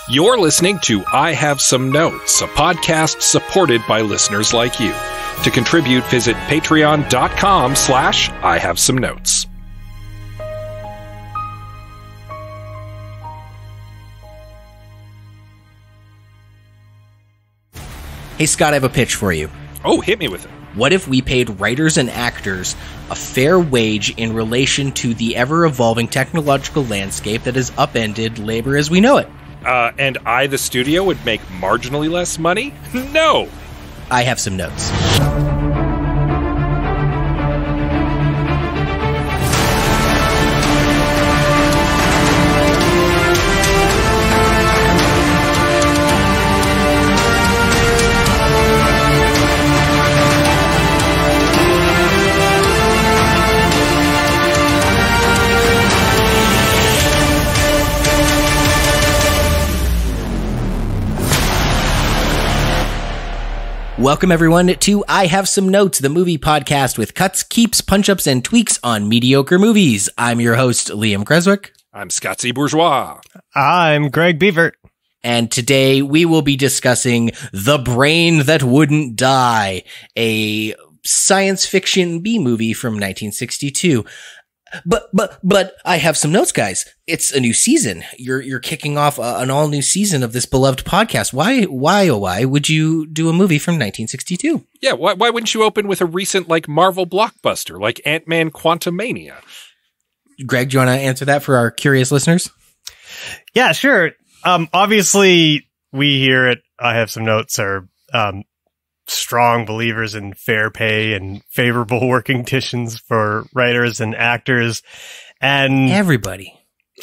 You're listening to I Have Some Notes, a podcast supported by listeners like you. To contribute, visit patreon.com/I Have Some Notes. Hey Scott, I have a pitch for you. Oh, hit me with it. What if we paid writers and actors a fair wage in relation to the ever-evolving technological landscape that has upended labor as we know it? And I, the studio, would make marginally less money? No! I have some notes. Welcome, everyone, to I Have Some Notes, the movie podcast with cuts, keeps, punch-ups, and tweaks on mediocre movies. I'm your host, Liam Creswick. I'm Scott C. Bourgeois. I'm Greg Beavert. And today we will be discussing The Brain That Wouldn't Die, a science fiction B-movie from 1962. But I have some notes, guys. It's a new season. You're kicking off an all new season of this beloved podcast. Why would you do a movie from 1962? Yeah, why wouldn't you open with a recent Marvel blockbuster like Ant-Man Quantumania? Greg, do you want to answer that for our curious listeners? Yeah, sure. Obviously, we here at I Have Some Notes are strong believers in fair pay and favorable working conditions for writers and actors and everybody.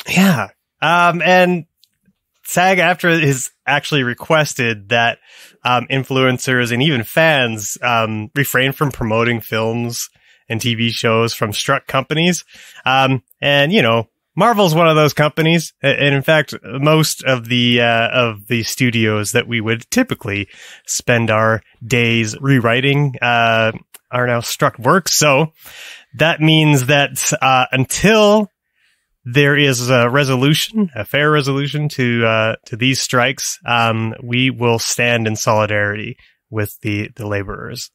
Yeah. And SAG-AFTRA has actually requested that influencers and even fans refrain from promoting films and TV shows from struck companies. And Marvel's one of those companies, and in fact, most of the studios that we would typically spend our days rewriting are now struck works. So that means that until there is a resolution, a fair resolution to these strikes, we will stand in solidarity with the laborers.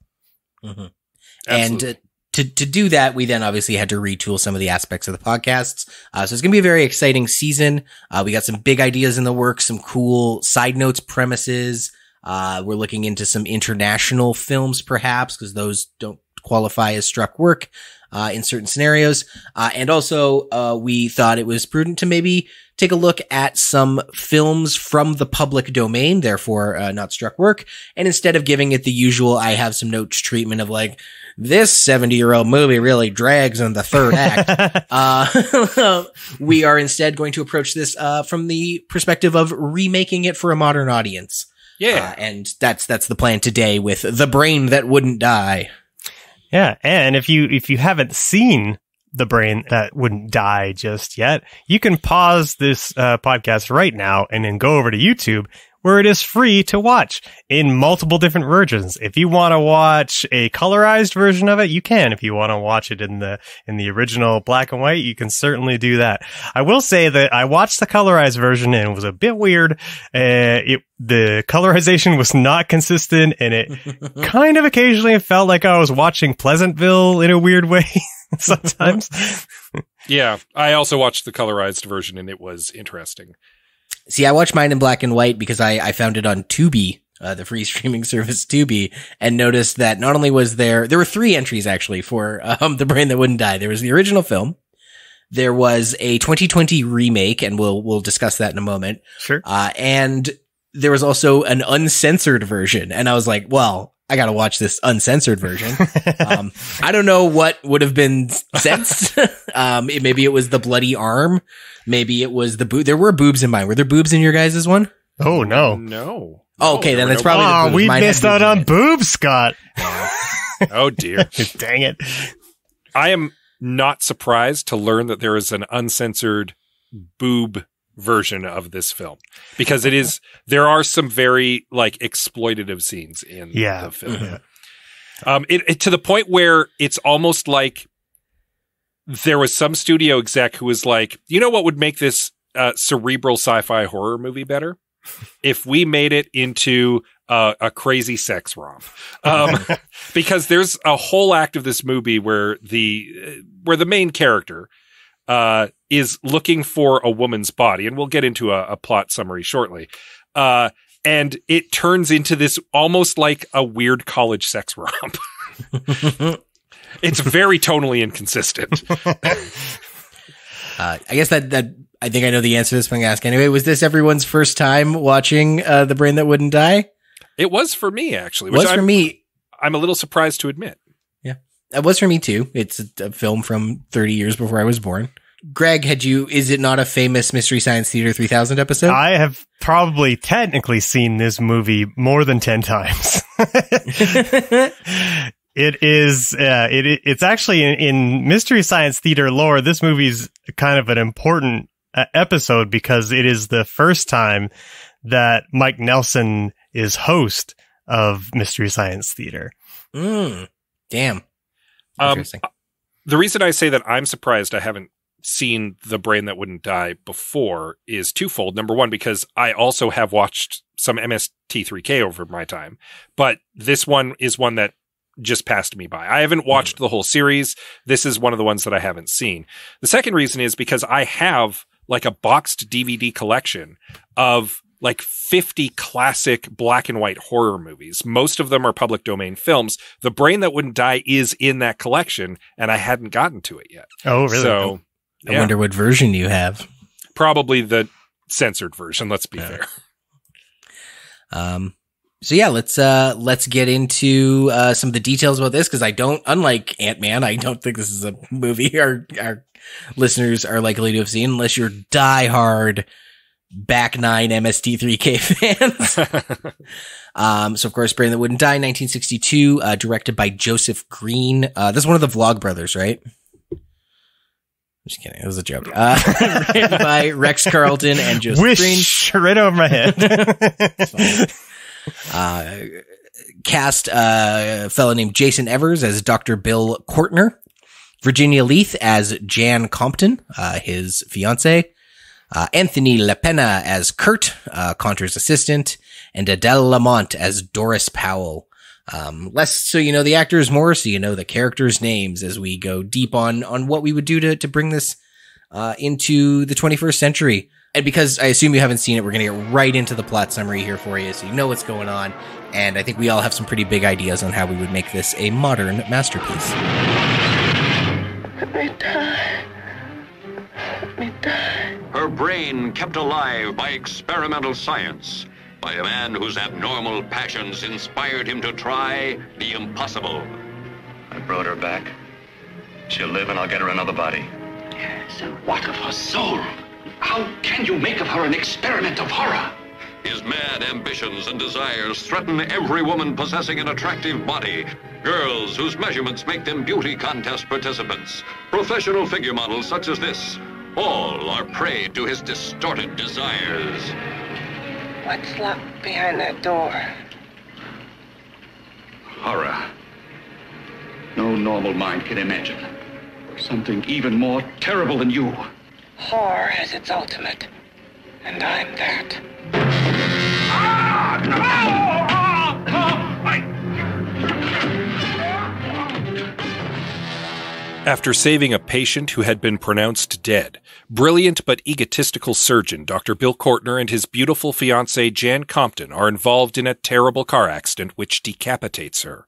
Mm-hmm. And to do that, we then obviously had to retool some of the aspects of the podcasts. So it's going to be a very exciting season. We got some big ideas in the works, some cool side notes, premises. We're looking into some international films, perhaps, because those don't qualify as struck work in certain scenarios. And also, we thought it was prudent to maybe take a look at some films from the public domain, therefore not struck work. And instead of giving it the usual I have some notes treatment of this 70-year-old movie really drags in the third act. We are instead going to approach this from the perspective of remaking it for a modern audience. Yeah. And that's the plan today with The Brain That Wouldn't Die. Yeah, and if you haven't seen The Brain That Wouldn't Die just yet, you can pause this podcast right now and then go over to YouTube, where it is free to watch in multiple different versions. If you want to watch a colorized version of it, you can. If you want to watch it in the original black and white, you can certainly do that. I will say that I watched the colorized version and it was a bit weird. The colorization was not consistent, and it kind of occasionally felt like I was watching Pleasantville in a weird way sometimes. Yeah, I also watched the colorized version and it was interesting. See, I watched mine in black and white because I found it on Tubi, the free streaming service Tubi, and noticed that not only was there were 3 entries actually for The Brain That Wouldn't Die. There was the original film. There was a 2020 remake, and we'll discuss that in a moment. Sure. And there was also an uncensored version. And I was like, well, I got to watch this uncensored version. I don't know what would have been censored. Maybe it was the bloody arm. Maybe it was the boob. There were boobs in mine. Were there boobs in your guys' one? Oh, no. No. Oh, okay, then that's probably the boobs. We Mine missed had out boobs on boobs, Scott. Oh, dear. Dang it. I am not surprised to learn that there is an uncensored boob version of this film, because there are some very exploitative scenes in the film. Mm-hmm. It to the point where it's almost like there was some studio exec who was like, you know what would make this cerebral sci-fi horror movie better? if we made it into a crazy sex romp, because there's a whole act of this movie where the main character is looking for a woman's body, and we'll get into a plot summary shortly. And it turns into this almost like a weird college sex romp. It's very tonally inconsistent. I guess that I think I know the answer to this, but I'm going to ask anyway. Was this everyone's first time watching The Brain That Wouldn't Die? It was for me, actually. It was for me. I'm a little surprised to admit. Yeah, it was for me too. It's a film from 30 years before I was born. Greg, is it not a famous Mystery Science Theater 3000 episode? I have probably technically seen this movie more than 10 times. It's actually in Mystery Science Theater lore, this movie's kind of an important episode because it is the first time that Mike Nelson is host of Mystery Science Theater. Damn. Interesting. The reason I say that I'm surprised I haven't seen The Brain That Wouldn't Die before is twofold. Number one, because I also have watched some MST3K over my time, but this one is one that just passed me by. I haven't watched the whole series. This is one of the ones that I haven't seen. The second reason is because I have like a boxed DVD collection of like 50 classic black and white horror movies. Most of them are public domain films. The Brain That Wouldn't Die is in that collection, and I hadn't gotten to it yet. Oh, really? So, I wonder what version you have. Probably the censored version, let's be fair. So yeah, let's get into some of the details about this, because unlike Ant-Man, I don't think this is a movie our listeners are likely to have seen unless you're diehard back nine MST3K fans. So of course, Brain That Wouldn't Die, 1962, directed by Joseph Green. This is one of the Vlog brothers, right? I'm just kidding. It was a joke. Written by Rex Carlton and Joseph Green. Right over my head. Cast a fellow named Jason Evers as Dr. Bill Courtner, Virginia Leith as Jan Compton, his fiance, Anthony LaPena as Kurt, Conter's assistant, and Adele Lamont as Doris Powell. Less so you know the actors, more so you know the characters' names as we go deep on what we would do to bring this into the 21st century. And because I assume you haven't seen it, we're going to get right into the plot summary here for you so you know what's going on. And I think we all have some pretty big ideas on how we would make this a modern masterpiece. Let me die. Let me die. Her brain kept alive by experimental science, by a man whose abnormal passions inspired him to try the impossible. I brought her back. She'll live and I'll get her another body. Yes, and what of her soul? How can you make of her an experiment of horror? His mad ambitions and desires threaten every woman possessing an attractive body. Girls whose measurements make them beauty contest participants. Professional figure models such as this. All are prey to his distorted desires. What's locked behind that door? Horror. No normal mind can imagine. Something even more terrible than you. Horror has its ultimate, and I'm that. After saving a patient who had been pronounced dead, brilliant but egotistical surgeon Dr. Bill Courtner and his beautiful fiancée Jan Compton are involved in a terrible car accident which decapitates her.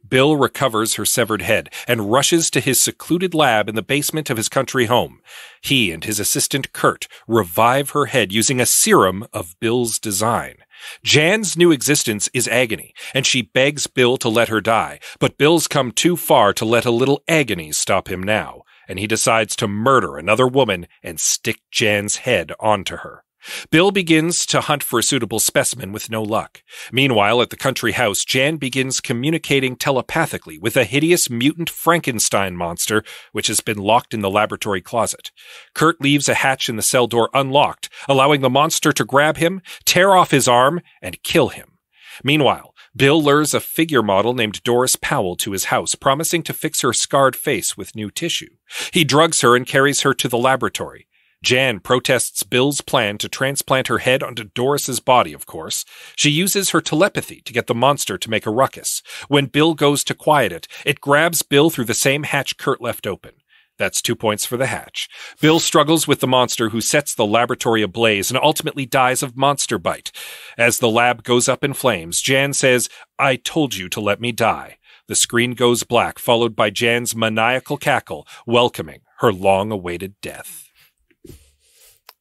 Bill recovers her severed head and rushes to his secluded lab in the basement of his country home. He and his assistant Kurt revive her head using a serum of Bill's design. Jan's new existence is agony, and she begs Bill to let her die, but Bill's come too far to let a little agony stop him now, and he decides to murder another woman and stick Jan's head onto her. Bill begins to hunt for a suitable specimen with no luck. Meanwhile, at the country house, Jan begins communicating telepathically with a hideous mutant Frankenstein monster which has been locked in the laboratory closet. Kurt leaves a hatch in the cell door unlocked, allowing the monster to grab him, tear off his arm, and kill him. Meanwhile, Bill lures a figure model named Doris Powell to his house, promising to fix her scarred face with new tissue. He drugs her and carries her to the laboratory. Jan protests Bill's plan to transplant her head onto Doris's body, of course. She uses her telepathy to get the monster to make a ruckus. When Bill goes to quiet it, it grabs Bill through the same hatch Kurt left open. That's 2 points for the hatch. Bill struggles with the monster, who sets the laboratory ablaze and ultimately dies of monster bite. As the lab goes up in flames, Jan says, "I told you to let me die." The screen goes black, followed by Jan's maniacal cackle, welcoming her long-awaited death.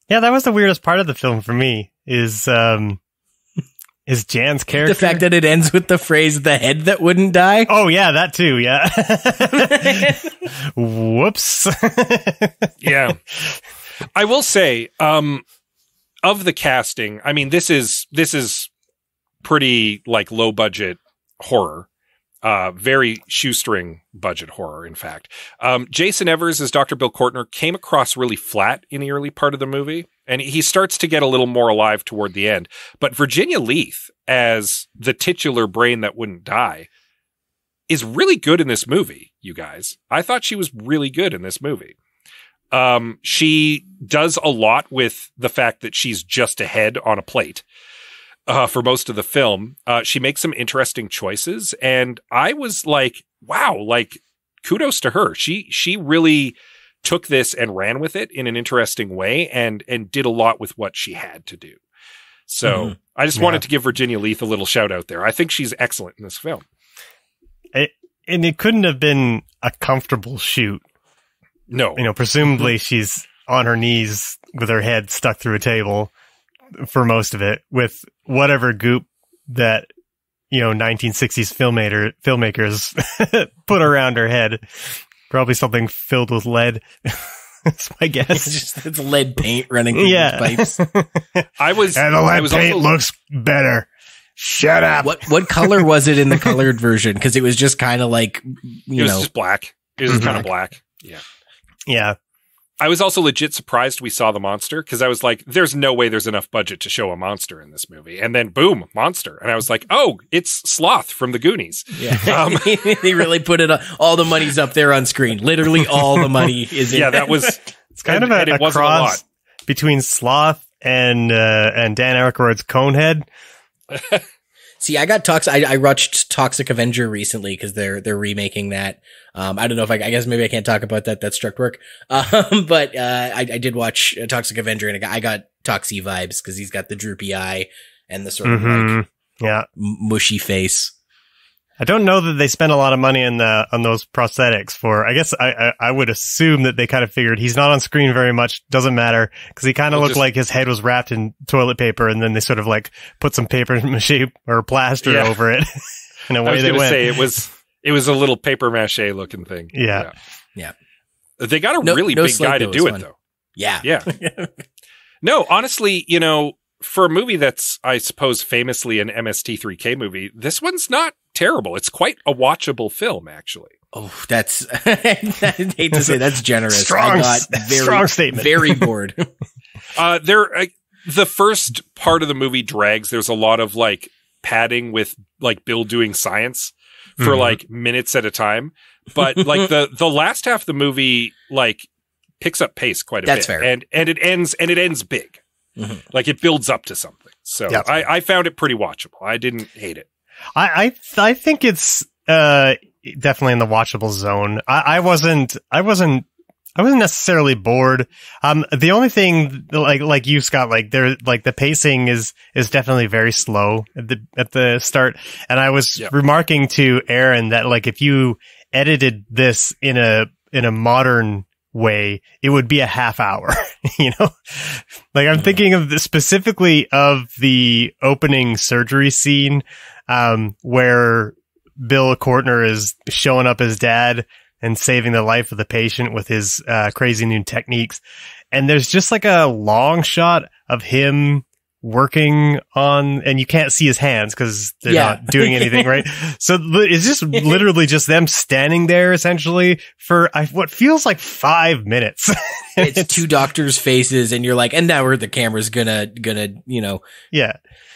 Yeah, that was the weirdest part of the film for me, is Jan's character. The fact that it ends with the phrase, "the head that wouldn't die." Oh, yeah, that too, yeah. Whoops. Yeah. I will say, of the casting, I mean, this is pretty, like, low-budget horror. Very shoestring budget horror, in fact. Jason Evers as Dr. Bill Kortner came across really flat in the early part of the movie, and he starts to get a little more alive toward the end. But Virginia Leith as the titular brain that wouldn't die is really good in this movie, you guys. I thought she was really good in this movie. She does a lot with the fact that she's just a head on a plate. For most of the film, she makes some interesting choices, and I was like, wow, like, kudos to her. She really took this and ran with it in an interesting way and did a lot with what she had to do. So I just wanted to give Virginia Leith a little shout out there. I think she's excellent in this film. And it couldn't have been a comfortable shoot. No. You know, presumably she's on her knees with her head stuck through a table for most of it, with whatever goop that, you know, 1960s filmmakers put around her head. Probably something filled with lead. That's my guess. It's lead paint running through these pipes. And the lead paint looks better. Shut up. What color was it in the colored version? Because it was just kind of like, it was just black. It was kind of black. Yeah. Yeah. I was also legit surprised we saw the monster, because I was like, there's no way there's enough budget to show a monster in this movie. And then boom, monster. And I was like, oh, it's Sloth from the Goonies. Yeah. They really put it on. All the money's up there on screen. Literally all the money is in. Yeah, that was. It's kind of a cross between Sloth and Dan Aykroyd's Conehead. See, I got I watched Toxic Avenger recently because they're remaking that. I don't know if I guess maybe I can't talk about that. That struck work. But I did watch Toxic Avenger, and I got Toxie vibes because he's got the droopy eye and the sort of like mushy face. I don't know that they spent a lot of money on those prosthetics for. I guess I would assume that they kind of figured he's not on screen very much. Doesn't matter, because he kind of looked like his head was wrapped in toilet paper, and then they sort of like put some paper mache or plaster over it. In a way, I was going to say it was a little paper mache looking thing. Yeah. They got a really big guy to do it, though. Yeah. No, honestly, you know, for a movie that's, I suppose, famously an MST3K movie, this one's not terrible. It's quite a watchable film, actually. Oh, that's, I hate to say that's generous. Strong statement. Very bored. The first part of the movie drags. There's a lot of like padding with like Bill doing science for like minutes at a time. But like the last half of the movie, like, picks up pace quite a bit. That's fair. And it ends big. Like, it builds up to something. So I found it pretty watchable. I didn't hate it. I think it's definitely in the watchable zone. I wasn't necessarily bored. The only thing like you, Scott, like the pacing is definitely very slow at the start. And I was remarking to Aaron that like if you edited this in a modern way, it would be a half hour, you know? Like I'm thinking of specifically of the opening surgery scene, where Bill Kortner is showing up as dad and saving the life of the patient with his, crazy new techniques. And there's just like a long shot of him working on, and you can't see his hands because they're not doing anything, right? So it's just literally just them standing there essentially for what feels like 5 minutes. It's two doctors' faces, and you're like, and now the camera's gonna, you know,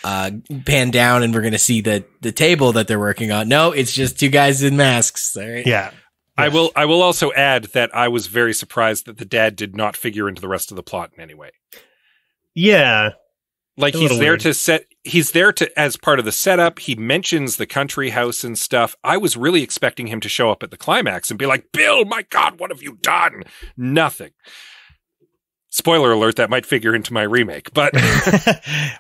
pan down, and we're gonna see the table that they're working on. No, it's just two guys in masks. All right. Yeah. I will also add that I was very surprised that the dad did not figure into the rest of the plot in any way. Yeah. Like he's there to as part of the setup. He mentions the country house and stuff. I was really expecting him to show up at the climax and be like, "Bill, my God, what have you done?" Nothing. Spoiler alert, that might figure into my remake, but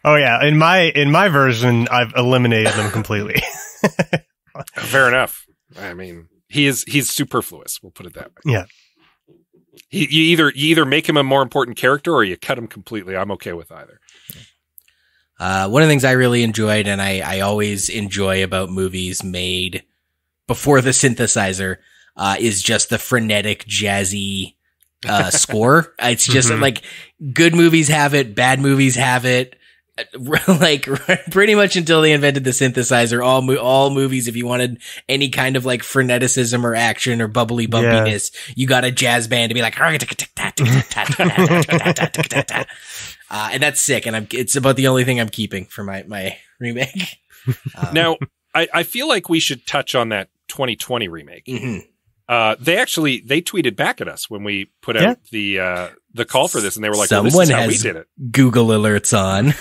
oh yeah, in my version, I've eliminated them completely. Fair enough. I mean, he's superfluous. We'll put it that way. Yeah. You either make him a more important character or you cut him completely. I'm okay with either. One of the things I really enjoyed, and I always enjoy about movies made before the synthesizer, is just the frenetic, jazzy score. It's just like good movies have it, bad movies have it. Like pretty much until they invented the synthesizer, all movies, if you wanted any kind of like freneticism or action or bubbly bumpiness, you got a jazz band to be like, and that's sick. And it's about the only thing I'm keeping for my remake. Now, I feel like we should touch on that 2020 remake. They tweeted back at us when we put out the call for this, and they were like, "Someone well, this is how has we did it." Google alerts on.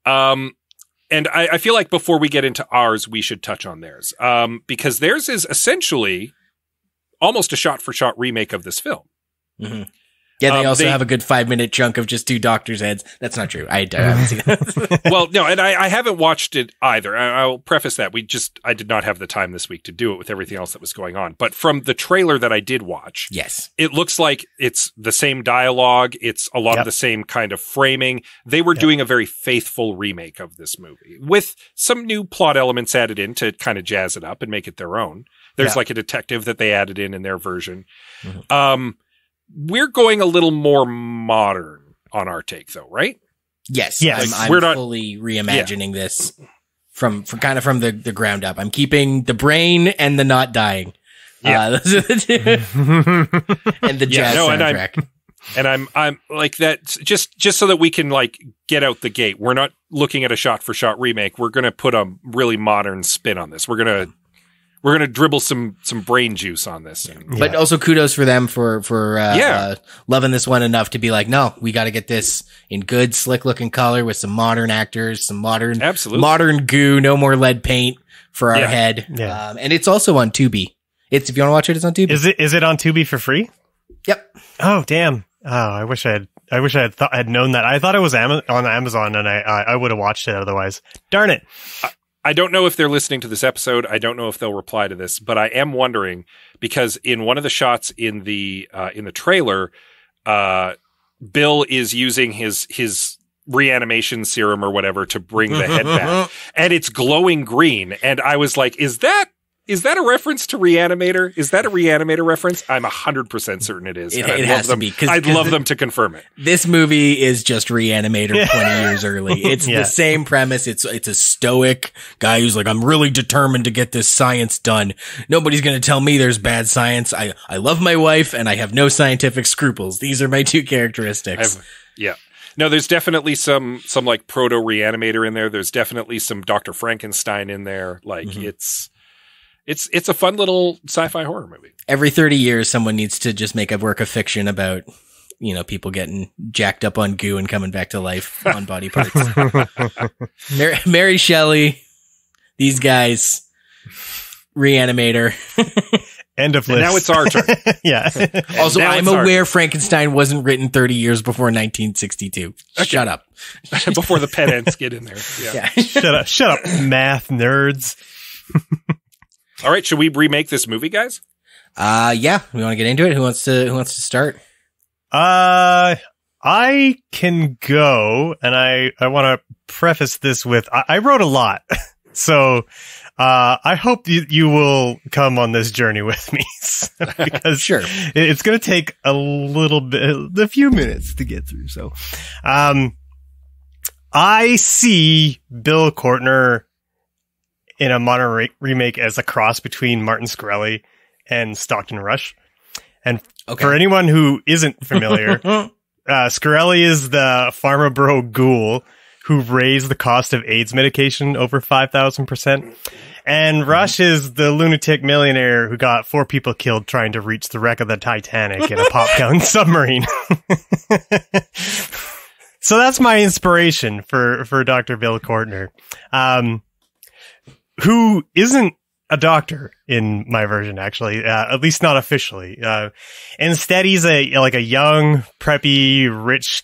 Yeah. And I feel like before we get into ours, we should touch on theirs, because theirs is essentially almost a shot-for-shot remake of this film. Yeah, they also have a good 5-minute chunk of just two doctors' heads. That's not true. I haven't seen that. Well, no, and I haven't watched it either. I'll preface that. I did not have the time this week to do it with everything else that was going on. But from the trailer that I did watch, yes, it looks like it's the same dialogue. It's a lot of the same kind of framing. They were doing a very faithful remake of this movie with some new plot elements added in to kind of jazz it up and make it their own. There's like a detective that they added in their version. We're going a little more modern on our take, though, right? Yes. Like, I'm fully reimagining this from the ground up. I'm keeping the brain and the not dying. Those are the two. And the jazz soundtrack. And I'm like that just so that we can like get out the gate. We're not looking at a shot for shot remake. We're going to put a really modern spin on this. We're going to dribble some brain juice on this. But also kudos for them for loving this one enough to be like, no, we got to get this in good, slick looking color with some modern actors, some modern goo, no more lead paint for our head. Yeah. And it's also on Tubi. If you want to watch it, it's on Tubi. Is it on Tubi for free? Yep. Oh, damn. Oh, I wish I had known that. I thought it was on Amazon, and I would have watched it otherwise. Darn it. I don't know if they're listening to this episode. I don't know if they'll reply to this, but I am wondering because in one of the shots in the trailer, Bill is using his reanimation serum or whatever to bring the head back, and it's glowing green. And I was like, "Is that a reference to Reanimator? Is that a Reanimator reference?" I'm 100% certain it is. It has to be. I'd love them to confirm it. This movie is just Reanimator 20 years early. It's the same premise. It's a stoic guy who's like, I'm really determined to get this science done. Nobody's going to tell me there's bad science. I love my wife and I have no scientific scruples. These are my two characteristics. No, there's definitely some like proto Reanimator in there. There's definitely some Dr. Frankenstein in there. Like It's a fun little sci-fi horror movie. Every 30 years, someone needs to just make a work of fiction about, people getting jacked up on goo and coming back to life on body parts. Mary Shelley, these guys, Reanimator. End of list. And now it's our turn. Yeah. Also, I'm aware Frankenstein wasn't written 30 years before 1962. Okay. Shut up. Before the pedants get in there. Yeah. Shut up, math nerds. All right, should we remake this movie, guys? Yeah. We want to get into it. Who wants to start? I can go, and I want to preface this with I wrote a lot, so I hope you will come on this journey with me because sure, it's going to take a few minutes to get through. So, I see Bill Courtner in a modern remake as a cross between Martin Shkreli and Stockton Rush. And for anyone who isn't familiar, Shkreli is the Pharma Bro ghoul who raised the cost of AIDS medication over 5,000%. And Rush is the lunatic millionaire who got 4 people killed trying to reach the wreck of the Titanic in a pop-gun submarine. So that's my inspiration for Dr. Bill Courtner, who isn't a doctor in my version, actually, at least not officially. Instead, he's a young, preppy, rich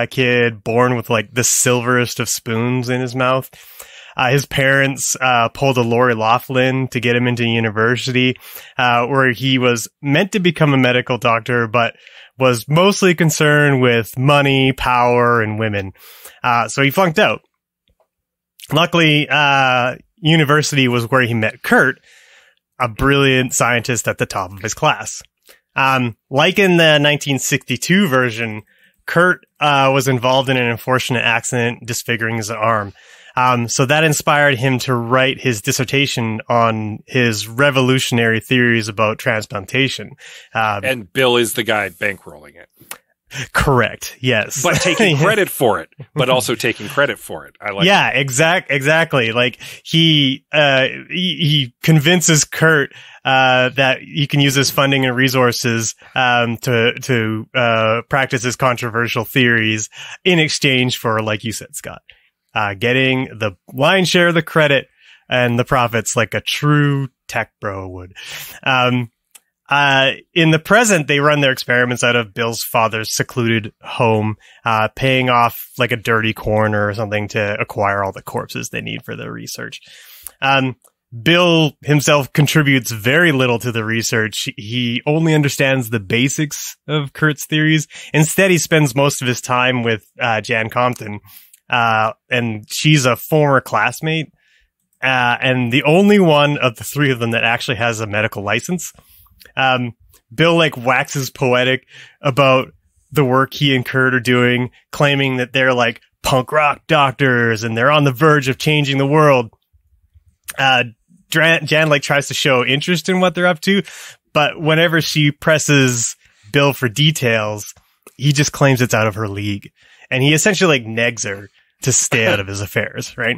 kid born with like the silverest of spoons in his mouth. His parents pulled a Lori Loughlin to get him into university, where he was meant to become a medical doctor, but was mostly concerned with money, power, and women. So he flunked out. Luckily, university was where he met Kurt, a brilliant scientist at the top of his class. Like in the 1962 version, Kurt was involved in an unfortunate accident disfiguring his arm. So that inspired him to write his dissertation on his revolutionary theories about transplantation. And Bill is the guy bankrolling it. Correct. Yes. But taking credit for it, but also taking credit for it. I like Yeah, exactly. Like he convinces Kurt, that he can use his funding and resources, to practice his controversial theories in exchange for, like you said, Scott, getting the lion's share of the credit and the profits like a true tech bro would. In the present, they run their experiments out of Bill's father's secluded home, paying off like a dirty coroner or something to acquire all the corpses they need for the research. Bill himself contributes very little to the research. He only understands the basics of Kurt's theories. Instead, he spends most of his time with Jan Compton, and she's a former classmate, and the only one of the 3 of them that actually has a medical license. Bill like waxes poetic about the work he and Kurt are doing, claiming that they're like punk rock doctors and they're on the verge of changing the world. Jan like tries to show interest in what they're up to, but whenever she presses Bill for details, he just claims it's out of her league, and he essentially like negs her to stay out of his affairs, right?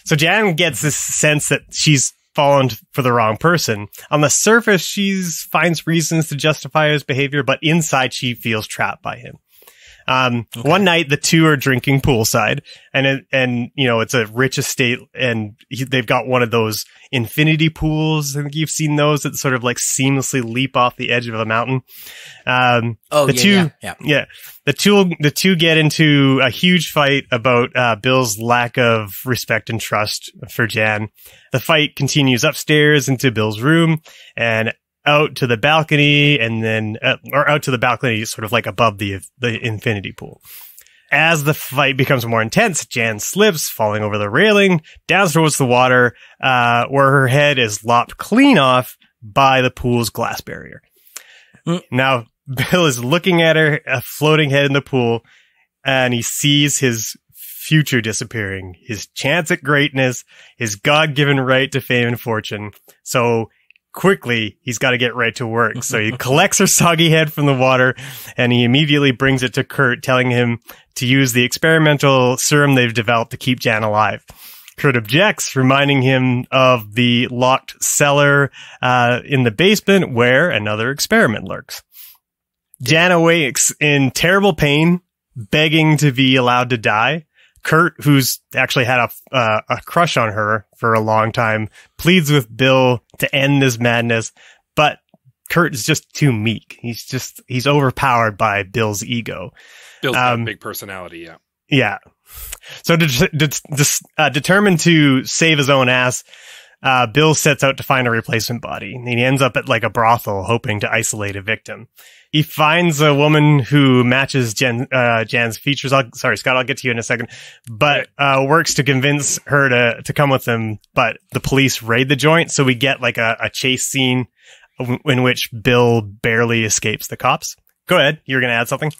So Jan gets this sense that she's fallen for the wrong person. On the surface, she finds reasons to justify his behavior, but inside she feels trapped by him. One night the 2 are drinking poolside, and you know, it's a rich estate, and they've got one of those infinity pools. I think you've seen those that sort of like seamlessly leap off the edge of a mountain. The two get into a huge fight about Bill's lack of respect and trust for Jan. The fight continues upstairs into Bill's room and out to the balcony, and then out to the balcony sort of like above the infinity pool. As the fight becomes more intense, Jan slips, falling over the railing down towards the water, where her head is lopped clean off by the pool's glass barrier. Now Bill is looking at her, a floating head in the pool, and he sees his future disappearing, his chance at greatness, his God-given right to fame and fortune. So quickly, he's got to get right to work. So he collects her soggy head from the water, and he immediately brings it to Kurt, telling him to use the experimental serum they've developed to keep Jan alive. Kurt objects, reminding him of the locked cellar in the basement where another experiment lurks. Jan awakes in terrible pain, begging to be allowed to die. Kurt, who's actually had a crush on her for a long time, pleads with Bill to end this madness, but Kurt is just too meek. He's overpowered by Bill's ego. Bill's got a big personality, yeah. Yeah. So determined to save his own ass, Bill sets out to find a replacement body, and he ends up at like a brothel hoping to isolate a victim. He finds a woman who matches Jan's features. Sorry, Scott, I'll get to you in a second. But works to convince her to come with him. But the police raid the joint, so we get like a chase scene in which Bill barely escapes the cops. Go ahead. You were going to add something?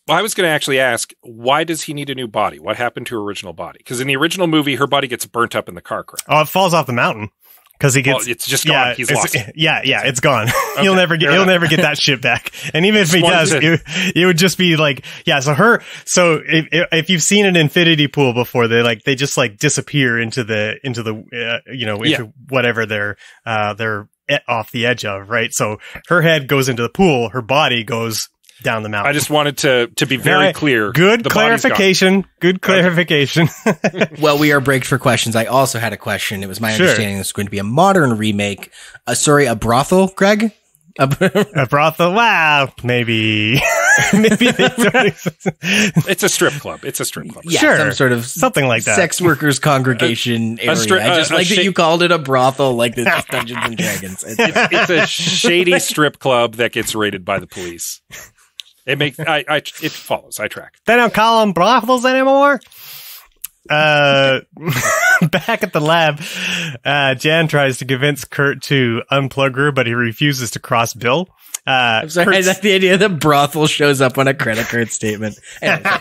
Well, I was going to actually ask, why does he need a new body? What happened to her original body? Because in the original movie, her body gets burnt up in the car crash. Oh, it falls off the mountain. because he gets it's just gone. He's lost. It's gone. Okay, he'll never get that shit back. And even if he does, it would just be like, so if you've seen an infinity pool before, they just like disappear into whatever they're off the edge of, right? So her head goes into the pool, her body goes down the mountain. I just wanted to be very clear. Good clarification. Good clarification. Well, we are braked for questions. I also had a question. It was my understanding this was going to be a modern remake. A brothel, Greg? A brothel? Wow. Maybe. It's a strip club. Yeah, sure. Some sort of something like that. Sex workers congregation area. I just like that you called it a brothel, like this is Dungeons and Dragons. It's a shady strip club that gets raided by the police. It follows. I track. They don't call them brothels anymore. Back at the lab, Jan tries to convince Kurt to unplug her, but he refuses to cross Bill. I'm sorry, I like the idea that brothel shows up on a credit card statement. Anyway,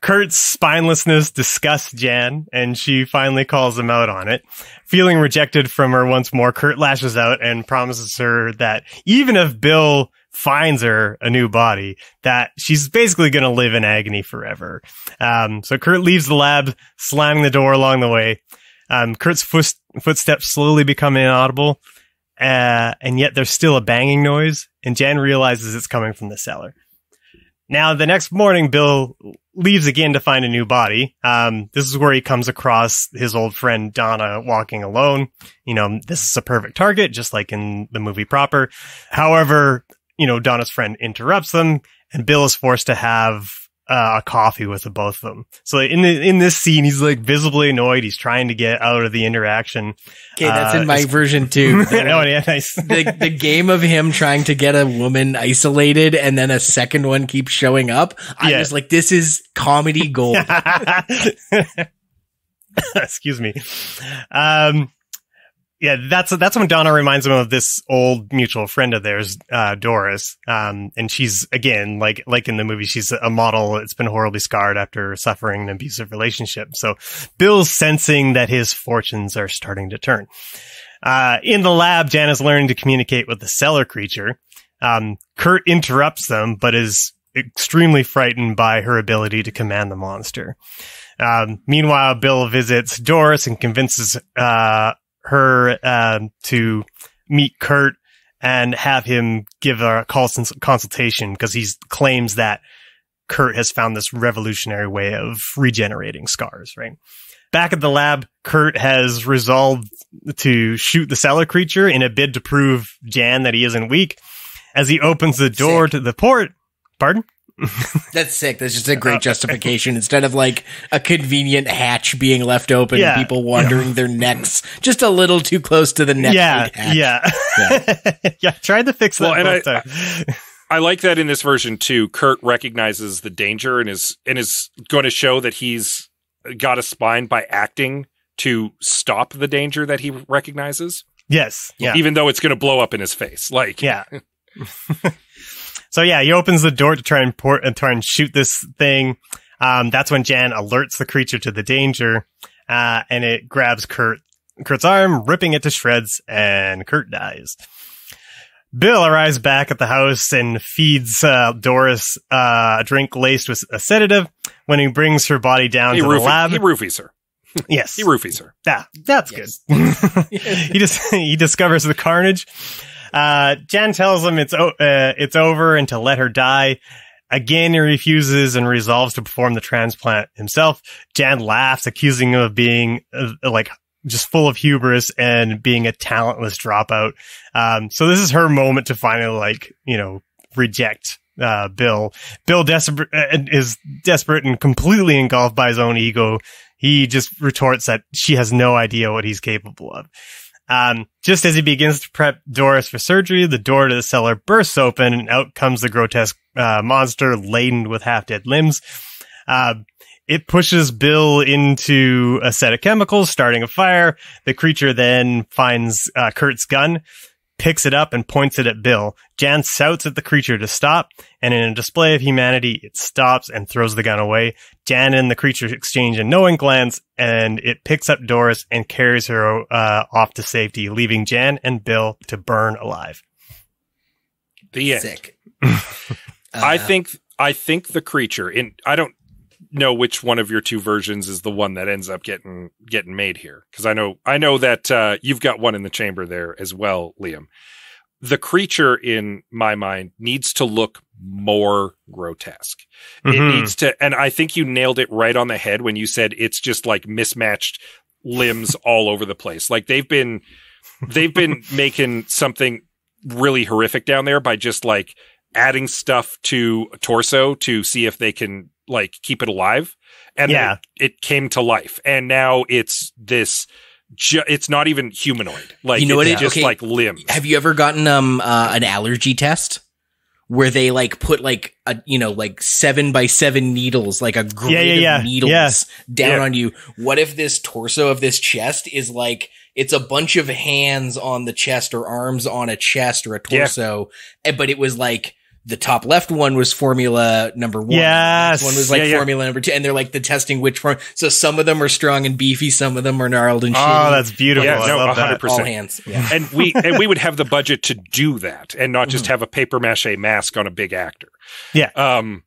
Kurt's spinelessness disgusts Jan, and she finally calls him out on it. Feeling rejected from her once more, Kurt lashes out and promises her that even if Bill finds her a new body, that she's basically going to live in agony forever. So Kurt leaves the lab, slamming the door along the way. Kurt's footsteps slowly become inaudible, and yet there's still a banging noise, and Jan realizes it's coming from the cellar. Now, the next morning, Bill leaves again to find a new body. This is where he comes across his old friend Donna walking alone. This is a perfect target, just like in the movie proper. However, Donna's friend interrupts them, and Bill is forced to have a coffee with the both of them. So in this scene, he's like visibly annoyed. He's trying to get out of the interaction. Okay, that's in my version too. Oh yeah, nice. The game of him trying to get a woman isolated and then a second one keeps showing up. I'm just like, this is comedy gold. Excuse me. Yeah, that's when Donna reminds him of this old mutual friend of theirs, Doris. And she's, again, like in the movie, she's a model that's been horribly scarred after suffering an abusive relationship. So Bill's sensing that his fortunes are starting to turn. In the lab, Jan is learning to communicate with the cellar creature. Kurt interrupts them, but is extremely frightened by her ability to command the monster. Meanwhile, Bill visits Doris and convinces, her to meet Kurt and have him give a consultation because he claims that Kurt has found this revolutionary way of regenerating scars, right? Back at the lab, Kurt has resolved to shoot the cellar creature in a bid to prove Jan that he isn't weak. As he opens the door to the port, pardon? That's sick. That's just a great justification. Instead of like a convenient hatch being left open and people wandering their necks just a little too close to the neck. Yeah. Tried to fix that. I like that in this version too. Kurt recognizes the danger and is going to show that he's got a spine by acting to stop the danger that he recognizes. Yes. Yeah. Even though it's going to blow up in his face. So he opens the door to try and shoot this thing. That's when Jan alerts the creature to the danger, and it grabs Kurt's arm, ripping it to shreds, and Kurt dies. Bill arrives back at the house and feeds Doris a drink laced with a sedative. When he brings her body down to the lab, he roofies her. Yes, he roofies her. Yeah, that's good. He discovers the carnage. Jan tells him it's over and to let her die. Again, he refuses and resolves to perform the transplant himself. Jan laughs, accusing him of being just full of hubris and being a talentless dropout. So this is her moment to finally reject Bill. Bill is desperate and completely engulfed by his own ego. He just retorts that she has no idea what he's capable of. Just as he begins to prep Doris for surgery, the door to the cellar bursts open and out comes the grotesque monster laden with half-dead limbs. It pushes Bill into a set of chemicals, starting a fire. The creature then finds Kurt's gun, picks it up and points it at Bill. Jan shouts at the creature to stop, and in a display of humanity, it stops and throws the gun away. Jan and the creature exchange a knowing glance, and it picks up Doris and carries her off to safety, leaving Jan and Bill to burn alive. The end. Sick. I think the creature I don't know which one of your two versions is the one that ends up getting made here, because I know that you've got one in the chamber there as well, Liam. The creature, in my mind, needs to look more grotesque. It needs to, and I think you nailed it right on the head when you said it's just like mismatched limbs all over the place. Like they've been making something really horrific down there by just like adding stuff to a torso to see if they can like keep it alive. And then it came to life. And now it's this, it's not even humanoid. Like, you know what? It's just like limbs. Have you ever gotten an allergy test where they like put like a, like 7x7 needles, like a grid of needles down on you? What if this torso of this chest is like, it's a bunch of hands on the chest or arms on a chest or a torso, but it was like, the top left one was formula number 1. Yes. This one was like formula number 2. And they're like the testing which form. So some of them are strong and beefy. Some of them are gnarled and shitty. Oh, that's beautiful. Yeah, I love 100%. All hands. Yeah. And we would have the budget to do that and not just have a paper mache mask on a big actor. Yeah. I'm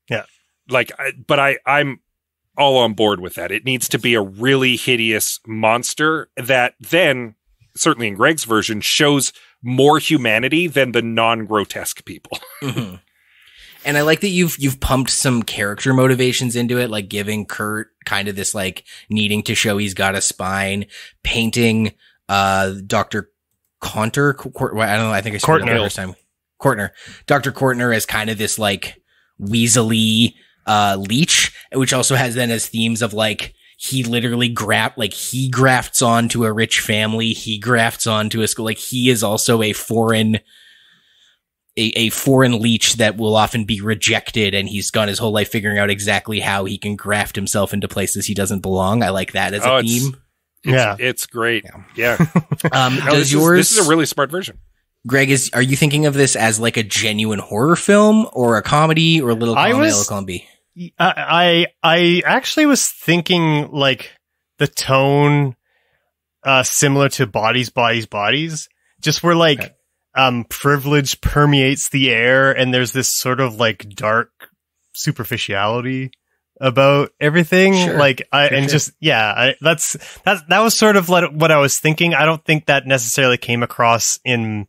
all on board with that. It needs to be a really hideous monster that then, certainly in Greg's version, shows more humanity than the non-grotesque people. Mm-hmm. And I like that you've pumped some character motivations into it, like giving Kurt kind of this like needing to show he's got a spine, painting Dr. Conter, I don't know, I think I said it the first time. Courtner. Dr. Courtner as kind of this like weaselly leech, which also has then as themes of like he literally he grafts onto a rich family, he grafts onto a school, like he is also a foreign leech that will often be rejected, and he's gone his whole life figuring out exactly how he can graft himself into places he doesn't belong. I like that as a theme. It's great. Yeah. This is a really smart version. Greg, are you thinking of this as like a genuine horror film or a comedy or Little Column A, Little Column B? I actually was thinking like the tone similar to Bodies, just where like privilege permeates the air and there's this sort of like dark superficiality about everything. Sure. Like that was sort of what I was thinking. I don't think that necessarily came across in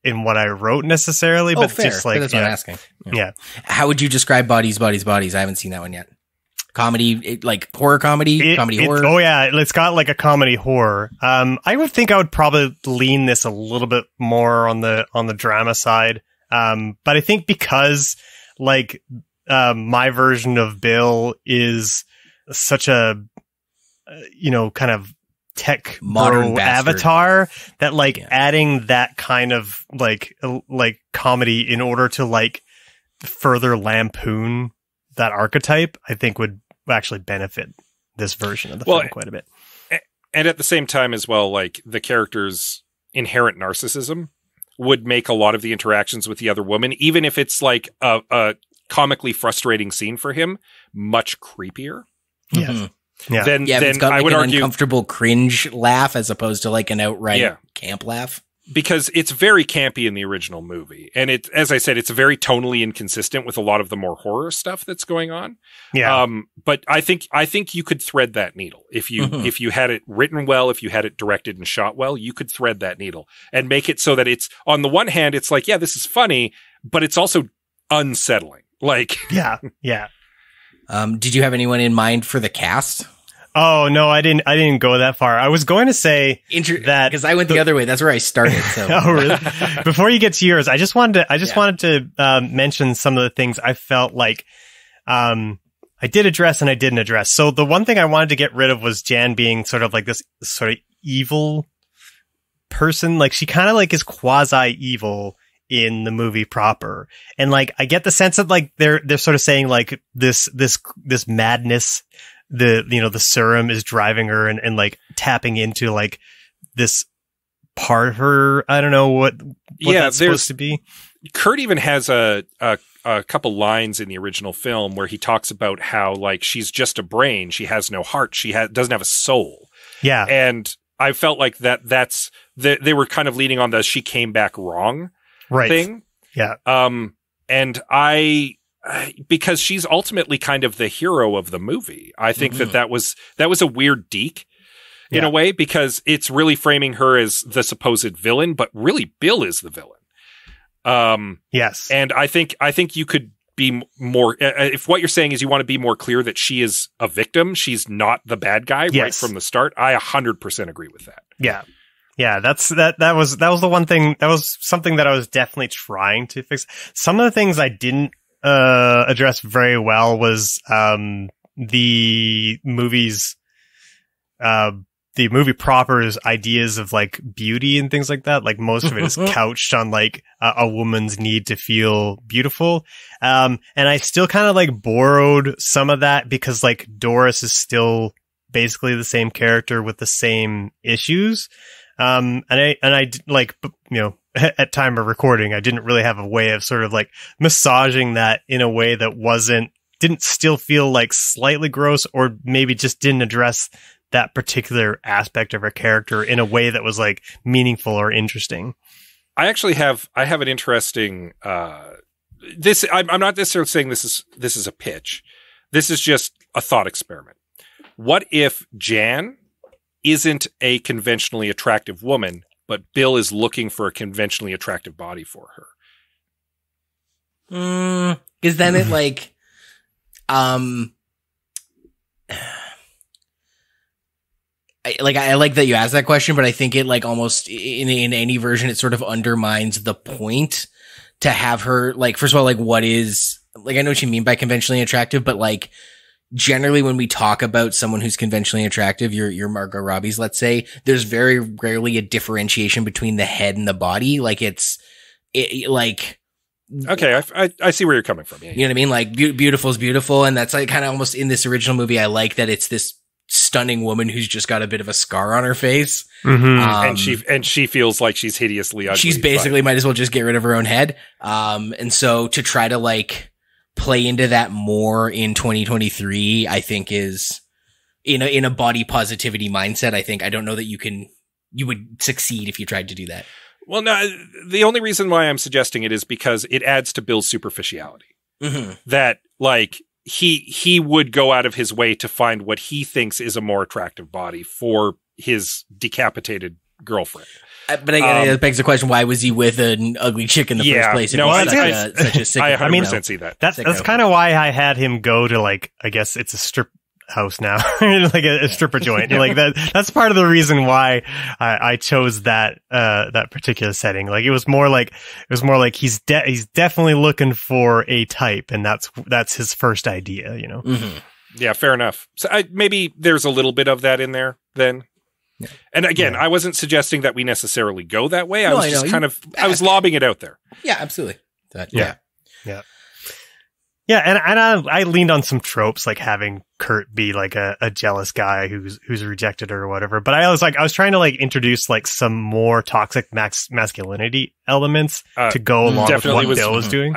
what I wrote necessarily, but fair. just like, that's what I'm asking. Yeah. How would you describe Bodies? I haven't seen that one yet. Comedy, like horror comedy, horror. Oh yeah, it's got like a comedy horror. I would think I would probably lean this a little bit more on the drama side. But I think because like my version of Bill is such a kind of tech modern avatar that like adding that kind of like comedy in order to like further lampoon that archetype, I think would actually benefit this version of the film quite a bit. And at the same time as well, like the character's inherent narcissism would make a lot of the interactions with the other woman, even if it's like a comically frustrating scene for him, much creepier. Yes. Mm-hmm. Yeah. Then it's got like I would argue uncomfortable cringe laugh as opposed to like an outright camp laugh. Because it's very campy in the original movie. And it, as I said, it's very tonally inconsistent with a lot of the more horror stuff that's going on. Yeah. But I think you could thread that needle. If you had it written well, if you had it directed and shot well, you could thread that needle and make it so that it's, on the one hand, it's like, yeah, this is funny, but it's also unsettling. Like, yeah. Did you have anyone in mind for the cast? Oh no, I didn't go that far. I was going to say that because I went the other way. That's where I started. So. Oh really? Before you get to yours, I just wanted to mention some of the things I felt like I did address and I didn't address. So the one thing I wanted to get rid of was Jan being sort of like this sort of evil person. Like she kind of like is quasi evil in the movie proper, and like I get the sense that like they're sort of saying like this madness. The serum is driving her and like tapping into like this part of her. I don't know what that's supposed to be. Kurt even has a couple lines in the original film where he talks about how like she's just a brain, she has no heart, doesn't have a soul. Yeah, and I felt like they were kind of leading on the she came back wrong thing. Yeah. And because she's ultimately kind of the hero of the movie, I think that was a weird deke in a way, because it's really framing her as the supposed villain, but really Bill is the villain. Yes. And I think you could be more, if what you're saying is you want to be more clear that she is a victim, she's not the bad guy right from the start. I 100% agree with that. Yeah. Yeah, that was the one thing, that was something that I was definitely trying to fix. Some of the things I didn't address very well was the movie proper's ideas of like beauty and things like that. Like most of it is couched on like a woman's need to feel beautiful. And I still kind of like borrowed some of that because like Doris is still basically the same character with the same issues. And I like, you know, at time of recording, I didn't really have a way of sort of like massaging that in a way that didn't still feel like slightly gross, or maybe just didn't address that particular aspect of her character in a way that was like meaningful or interesting. I actually have an interesting, I'm not necessarily saying this is a pitch. This is just a thought experiment. What if Jan isn't a conventionally attractive woman, but Bill is looking for a conventionally attractive body for her? Because then it like, I like that you asked that question, but I think it like almost in any version, it sort of undermines the point to have her like, first of all, like what is like, I know what you mean by conventionally attractive, but like generally when we talk about someone who's conventionally attractive, your Margot Robbies, let's say, there's very rarely a differentiation between the head and the body. Like like, okay, I see where you're coming from. Yeah, you know what I mean? Like beautiful is beautiful. And that's like kind of almost in this original movie. I like that it's this stunning woman who's just got a bit of a scar on her face. And she feels like she's hideously ugly. She's basically might as well just get rid of her own head. And so to try to like play into that more in 2023, I think is in a body positivity mindset. I don't know that you would succeed if you tried to do that. Well, no, the only reason why I'm suggesting it is because it adds to Bill's superficiality. That like he would go out of his way to find what he thinks is a more attractive body for his decapitated girlfriend. But again, it begs the question: why was he with an ugly chick in the first place? No, such a sick. I 100% see that. That's kind of why I had him go to like, I guess it's a strip house now, like a stripper joint. Like that's part of the reason why I chose that particular setting. Like it was more like he's definitely looking for a type, and that's his first idea, you know. Yeah, fair enough. So maybe there's a little bit of that in there then. Yeah. And again, I wasn't suggesting that we necessarily go that way. I was lobbing it out there. Yeah, absolutely. Yeah. And I leaned on some tropes, like having Kurt be like a jealous guy who's rejected her or whatever. But I was trying to like introduce like some more toxic masculinity elements to go along with what Bill was doing.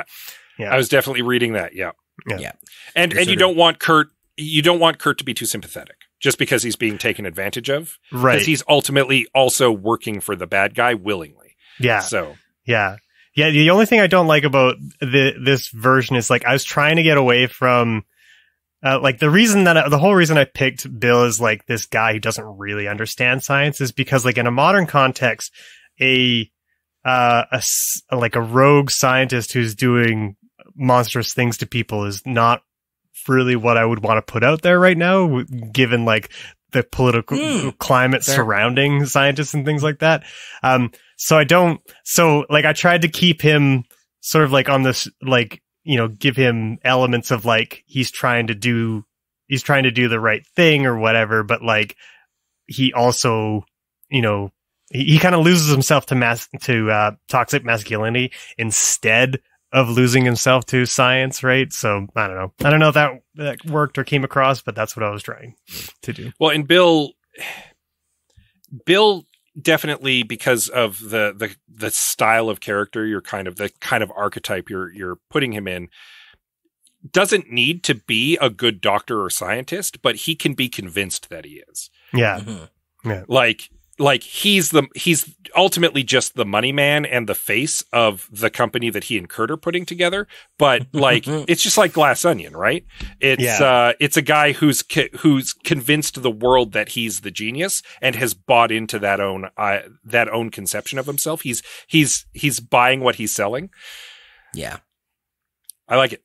Yeah, I was definitely reading that. Yeah. And you don't want Kurt to be too sympathetic just because he's being taken advantage of, right? Because he's ultimately also working for the bad guy willingly. Yeah. So yeah. The only thing I don't like about this version is like I was trying to get away from like the whole reason I picked Bill as like this guy who doesn't really understand science is because like in a modern context, a rogue scientist who's doing monstrous things to people is not really what I would want to put out there right now, given like the political climate surrounding scientists and things like that. So I tried to keep him sort of like on this, like, you know, give him elements of like, he's trying to do the right thing or whatever. But like, he also, you know, he kind of loses himself to toxic masculinity instead of losing himself to science. Right. So I don't know if that worked or came across, but that's what I was trying to do. Well, and Bill definitely because of the style of character, you're kind of the kind of archetype you're putting him in, doesn't need to be a good doctor or scientist, but he can be convinced that he is. Yeah. Mm-hmm. Yeah. Like he's ultimately just the money man and the face of the company that he and Kurt are putting together. But like, it's just like Glass Onion, right? It's a guy who's convinced the world that he's the genius and has bought into that own conception of himself. He's buying what he's selling. Yeah. I like it.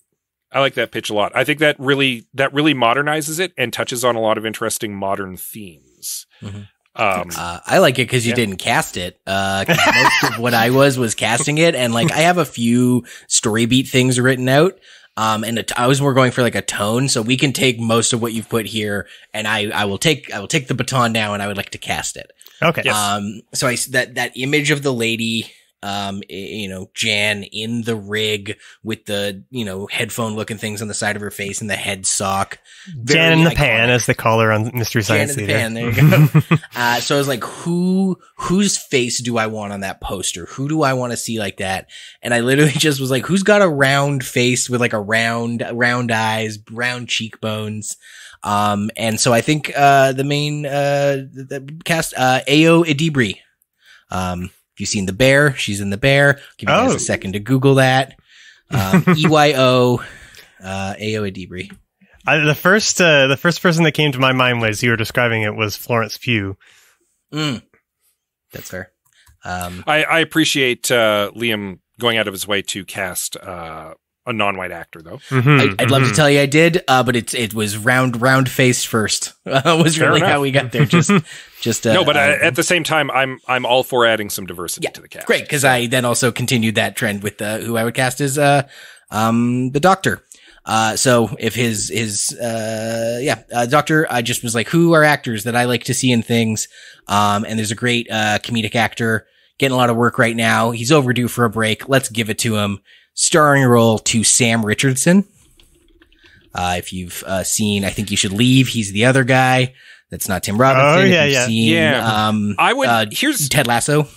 I like that pitch a lot. I think that really modernizes it and touches on a lot of interesting modern themes. Mm-hmm. I like it because you didn't cast it. 'Cause most of what I was casting it, and like I have a few story beat things written out. And I was more going for like a tone, so we can take most of what you've put here, and I will take the baton now, and I would like to cast it. Okay. Yes. So that image of the lady, Jan in the rig with the, headphone looking things on the side of her face and the head sock. Jan in the pan, as they call her on Mystery Science Theater. Jan in the pan, there you go. So I was like, whose face do I want on that poster? Who do I want to see like that? And I literally just was like, who's got a round face with like a round eyes, round cheekbones? And so I think, the main, the cast, Ayo Edebiri. If you've seen The Bear, she's in The Bear. Give you guys a second to Google that. EYO, Ayo Edebiri. The first person that came to my mind as you were describing it was Florence Pugh. That's fair. I appreciate Liam going out of his way to cast a non-white actor, though. Mm-hmm, I'd love to tell you I did, but it was round face first. Was Fair really enough. how we got there. Just no, but at the same time, I'm all for adding some diversity to the cast. Great, because I then also continued that trend with who I would cast as the Doctor. So if his Doctor, I just was like, who are actors that I like to see in things? And there's a great comedic actor getting a lot of work right now. He's overdue for a break. Let's give it to him. Starring role to Sam Richardson. If you've seen I Think You Should Leave, he's the other guy. That's not Tim Robinson. Oh, yeah, If you've seen, I would here's Ted Lasso.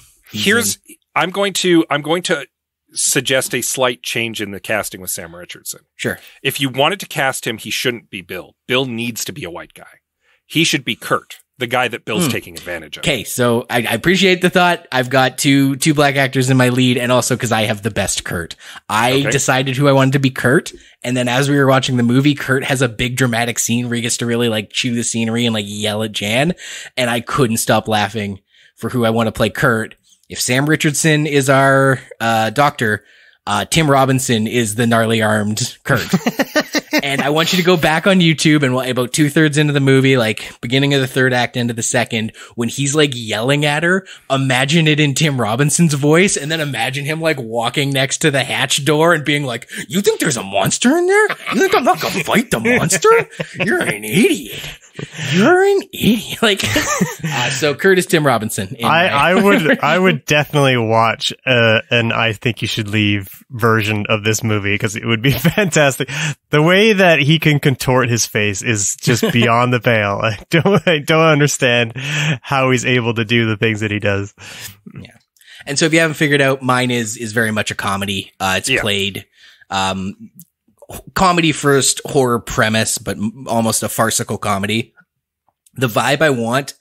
I'm going to suggest a slight change in the casting with Sam Richardson. Sure. If you wanted to cast him, he shouldn't be Bill. Bill needs to be a white guy. He should be Kurt, the guy that Bill's taking advantage of. Okay, so I appreciate the thought. I've got two black actors in my lead, and also because I have the best Kurt. I decided who I wanted to be Kurt, and then as we were watching the movie, Kurt has a big dramatic scene where he gets to really like chew the scenery and like yell at Jan, and I couldn't stop laughing for who I want to play Kurt. If Sam Richardson is our doctor, Tim Robinson is the gnarly armed Kurt. And I want you to go back on YouTube and about 2/3 into the movie, like beginning of the third act, end of the second, when he's like yelling at her, imagine it in Tim Robinson's voice, and then imagine him like walking next to the hatch door and being like, you think there's a monster in there? You think I'm not gonna fight the monster? You're an idiot. You're an idiot. Like, so Kurt is Tim Robinson. I would definitely watch an I Think You Should Leave version of this movie because it would be fantastic. The way that he can contort his face is just beyond the pale. I don't understand how he's able to do the things that he does. Yeah. And so if you haven't figured out, mine is very much a comedy. It's played, comedy first, horror premise, but almost a farcical comedy. The vibe I want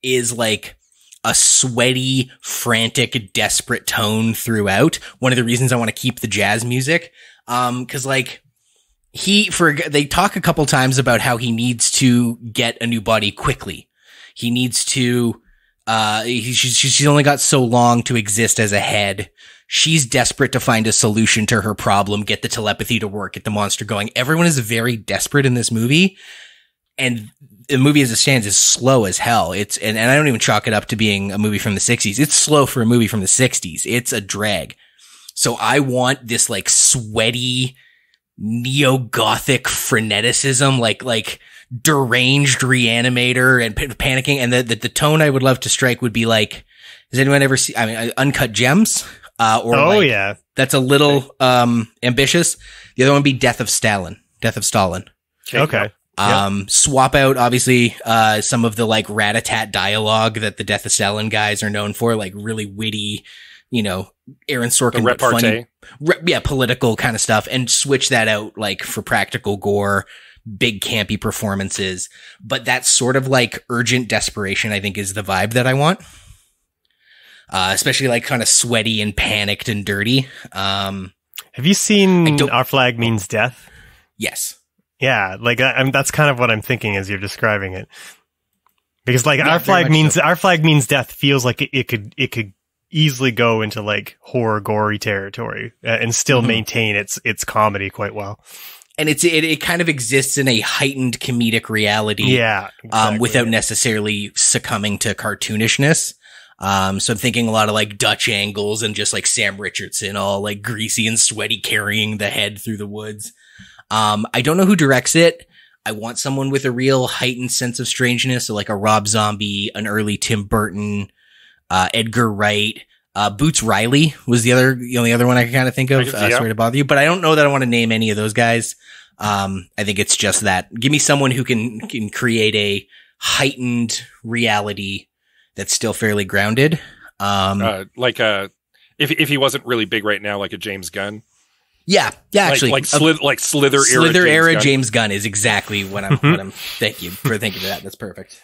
is like a sweaty, frantic, desperate tone throughout. One of the reasons I want to keep the jazz music, cause like they talk a couple times about how he needs to get a new body quickly. He needs to, she's only got so long to exist as a head. She's desperate to find a solution to her problem, get the telepathy to work, get the monster going. Everyone is very desperate in this movie. And the movie as it stands is slow as hell. And I don't even chalk it up to being a movie from the 60s. It's slow for a movie from the 60s. It's a drag. So I want this like sweaty, neo-gothic freneticism, like deranged reanimator and panicking. And the tone I would love to strike would be like, has anyone ever seen, Uncut Gems? That's a little, ambitious. The other one would be Death of Stalin. Okay. Swap out, obviously, some of the like rat-a-tat dialogue that the Death of Stalin guys are known for, like really witty, you know, Aaron Sorkin, the repartee. Funny, political kind of stuff, and switch that out like for practical gore, big campy performances. But that sort of like urgent desperation, I think, is the vibe that I want. Especially like kind of sweaty and panicked and dirty. Have you seen Our Flag Means Death? Yes. Yeah, like that's kind of what I'm thinking as you're describing it. Because like Our Flag Means Death feels like it could easily go into like horror gory territory and still maintain its comedy quite well. And it kind of exists in a heightened comedic reality. Yeah. Exactly, without necessarily succumbing to cartoonishness. So I'm thinking a lot of like Dutch angles and just like Sam Richardson all like greasy and sweaty carrying the head through the woods. I don't know who directs it. I want someone with a real heightened sense of strangeness. So like a Rob Zombie, an early Tim Burton, Edgar Wright, Boots Riley was the only other one I can kind of think of. Sorry to bother you, but I don't know that I want to name any of those guys. I think it's just that give me someone who can create a heightened reality that's still fairly grounded. If he wasn't really big right now, like a James Gunn. Yeah, actually, Slither era James Gunn is exactly what I'm. Thank you for thinking of that. That's perfect.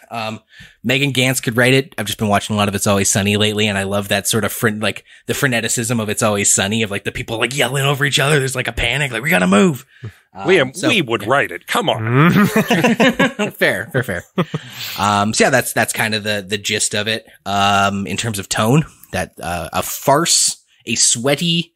Megan Gantz could write it. I've just been watching a lot of It's Always Sunny lately, and I love that sort of like the freneticism of It's Always Sunny, of like the people like yelling over each other. There's like a panic, like we gotta move. Liam, we would write it. Come on. Fair. So yeah, that's kind of the gist of it. In terms of tone, that a farce, a sweaty,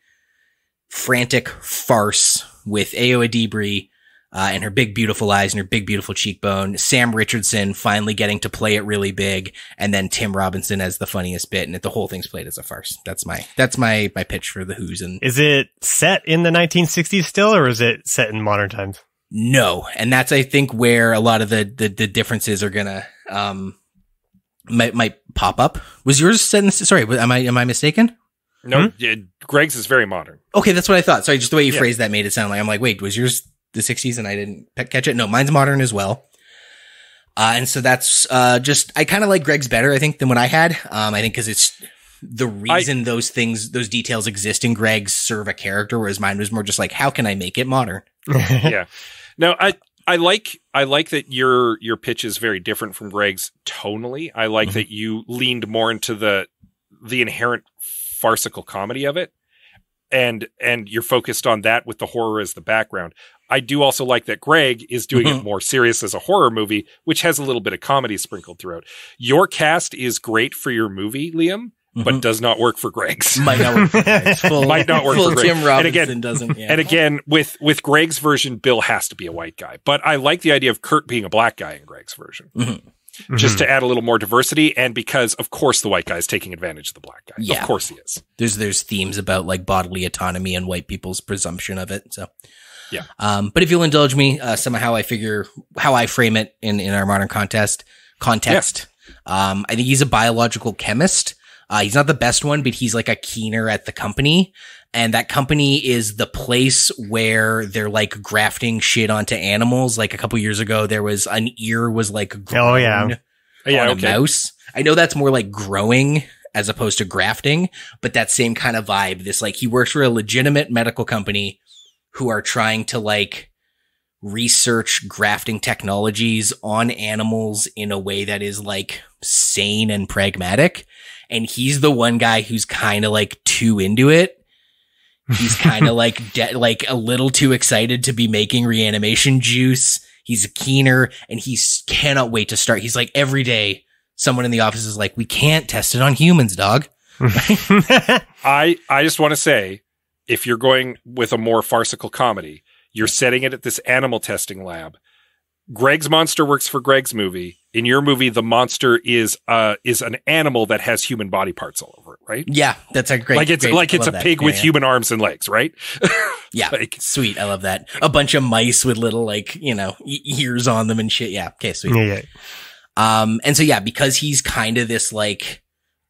frantic farce with Ayo Adibri and her big beautiful eyes and her big beautiful cheekbone, Sam Richardson finally getting to play it really big, and then Tim Robinson as the funniest bit, and the whole thing's played as a farce. That's my pitch for the Who's. And is it set in the 1960s still, or is it set in modern times? No, and that's I think where a lot of the differences are gonna might pop up. Was yours set in? Sorry, am I mistaken? No, Greg's is very modern. Okay, that's what I thought. Sorry, just the way you phrased that made it sound like I'm like, wait, was yours the 60s and I didn't catch it? No, mine's modern as well. And so that's just I kind of like Greg's better, I think, than what I had. I think because it's the reason those details exist in Greg's serve a character, whereas mine was more just like, how can I make it modern? Yeah. No, I like that your pitch is very different from Greg's tonally. I like that you leaned more into the inherent farcical comedy of it, and you're focused on that with the horror as the background. I do also like that Greg is doing it more serious as a horror movie, which has a little bit of comedy sprinkled throughout. Your cast is great for your movie, Liam, but does not work for Greg's. Might not work for Greg's. Might not work for Greg. Tim Robinson doesn't. Yeah. And again, with Greg's version, Bill has to be a white guy. But I like the idea of Kurt being a black guy in Greg's version. Just to add a little more diversity, and because of course the white guy is taking advantage of the black guy. Yeah. Of course he is. There's themes about like bodily autonomy and white people's presumption of it. So yeah. But if you'll indulge me, somehow I figure how I frame it in our modern context. I think he's a biological chemist. He's not the best one, but he's like a keener at the company. And that company is the place where they're like grafting shit onto animals. Like a couple years ago, there was an ear was like grown on a mouse. I know that's more like growing as opposed to grafting, but that same kind of vibe. This like he works for a legitimate medical company who are trying to like research grafting technologies on animals in a way that is like sane and pragmatic. And he's the one guy who's kind of like too into it. He's kind of like like a little too excited to be making reanimation juice. He's a keener and he cannot wait to start. He's like every day someone in the office is like, we can't test it on humans, dog. I just want to say, if you're going with a more farcical comedy, you're setting it at this animal testing lab. Greg's monster works for Greg's movie. In your movie, the monster is an animal that has human body parts all over it, right? Yeah, that's a great. It's a pig with human arms and legs, right? Yeah, sweet. I love that. A bunch of mice with little ears on them and shit. Yeah, okay, sweet. Yeah. And so because he's kind of this like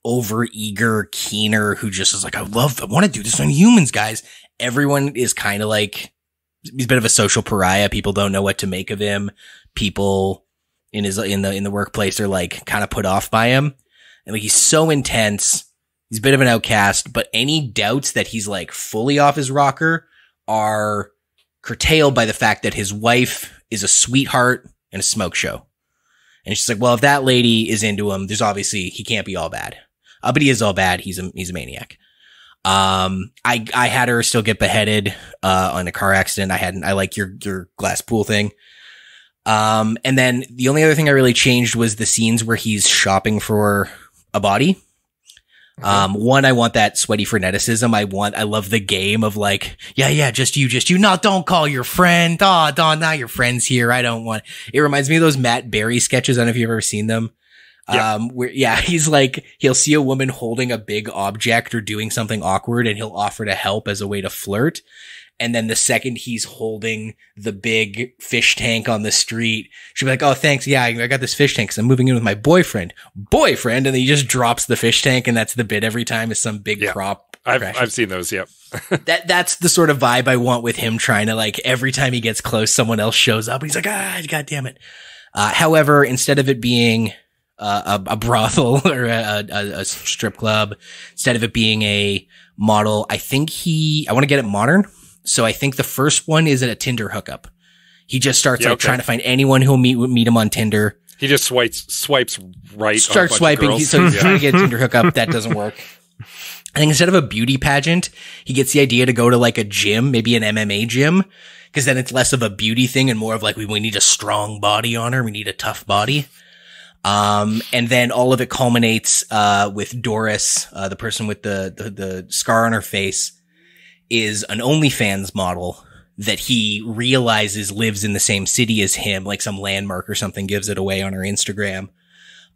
over eager keener who just is like, I want to do this on humans, guys. Everyone is kind of like. He's a bit of a social pariah. People don't know what to make of him. people in the workplace are like kind of put off by him. And like, he's so intense. He's a bit of an outcast, but any doubts that he's like fully off his rocker are curtailed by the fact that his wife is a sweetheart in a smoke show. And she's like, well, if that lady is into him, there's obviously, he can't be all bad. But he is all bad. He's a maniac. I had her still get beheaded, on a car accident. I like your glass pool thing. And then the only other thing I really changed was the scenes where he's shopping for a body. One, I want that sweaty freneticism. I love the game of like, yeah, just you. No, don't call your friend. Oh, now your friend's here. I don't want, it reminds me of those Matt Berry sketches. I don't know if you've ever seen them. He's like, he'll see a woman holding a big object or doing something awkward and he'll offer to help as a way to flirt. And then the second he's holding the big fish tank on the street, she'll be like, oh, thanks. Yeah, I got this fish tank because I'm moving in with my boyfriend. And then he just drops the fish tank. And that's the bit every time is some big prop. I've seen those. Yep. That's the sort of vibe I want with him, trying to like, every time he gets close, someone else shows up. He's like, God damn it. However, instead of it being a brothel or a strip club, instead of it being a model, I want to get it modern. So I think the first one is at a Tinder hookup. He just starts trying to find anyone who'll meet him on Tinder. He just swipes right. Starts swiping. So he's trying to get a Tinder hookup. That doesn't work. I think instead of a beauty pageant, he gets the idea to go to like a gym, maybe an MMA gym, because then it's less of a beauty thing and more of like, we need a strong body on her. We need a tough body. And then all of it culminates, with Doris, the person with the scar on her face, is an OnlyFans model that he realizes lives in the same city as him, like some landmark or something, gives it away on her Instagram.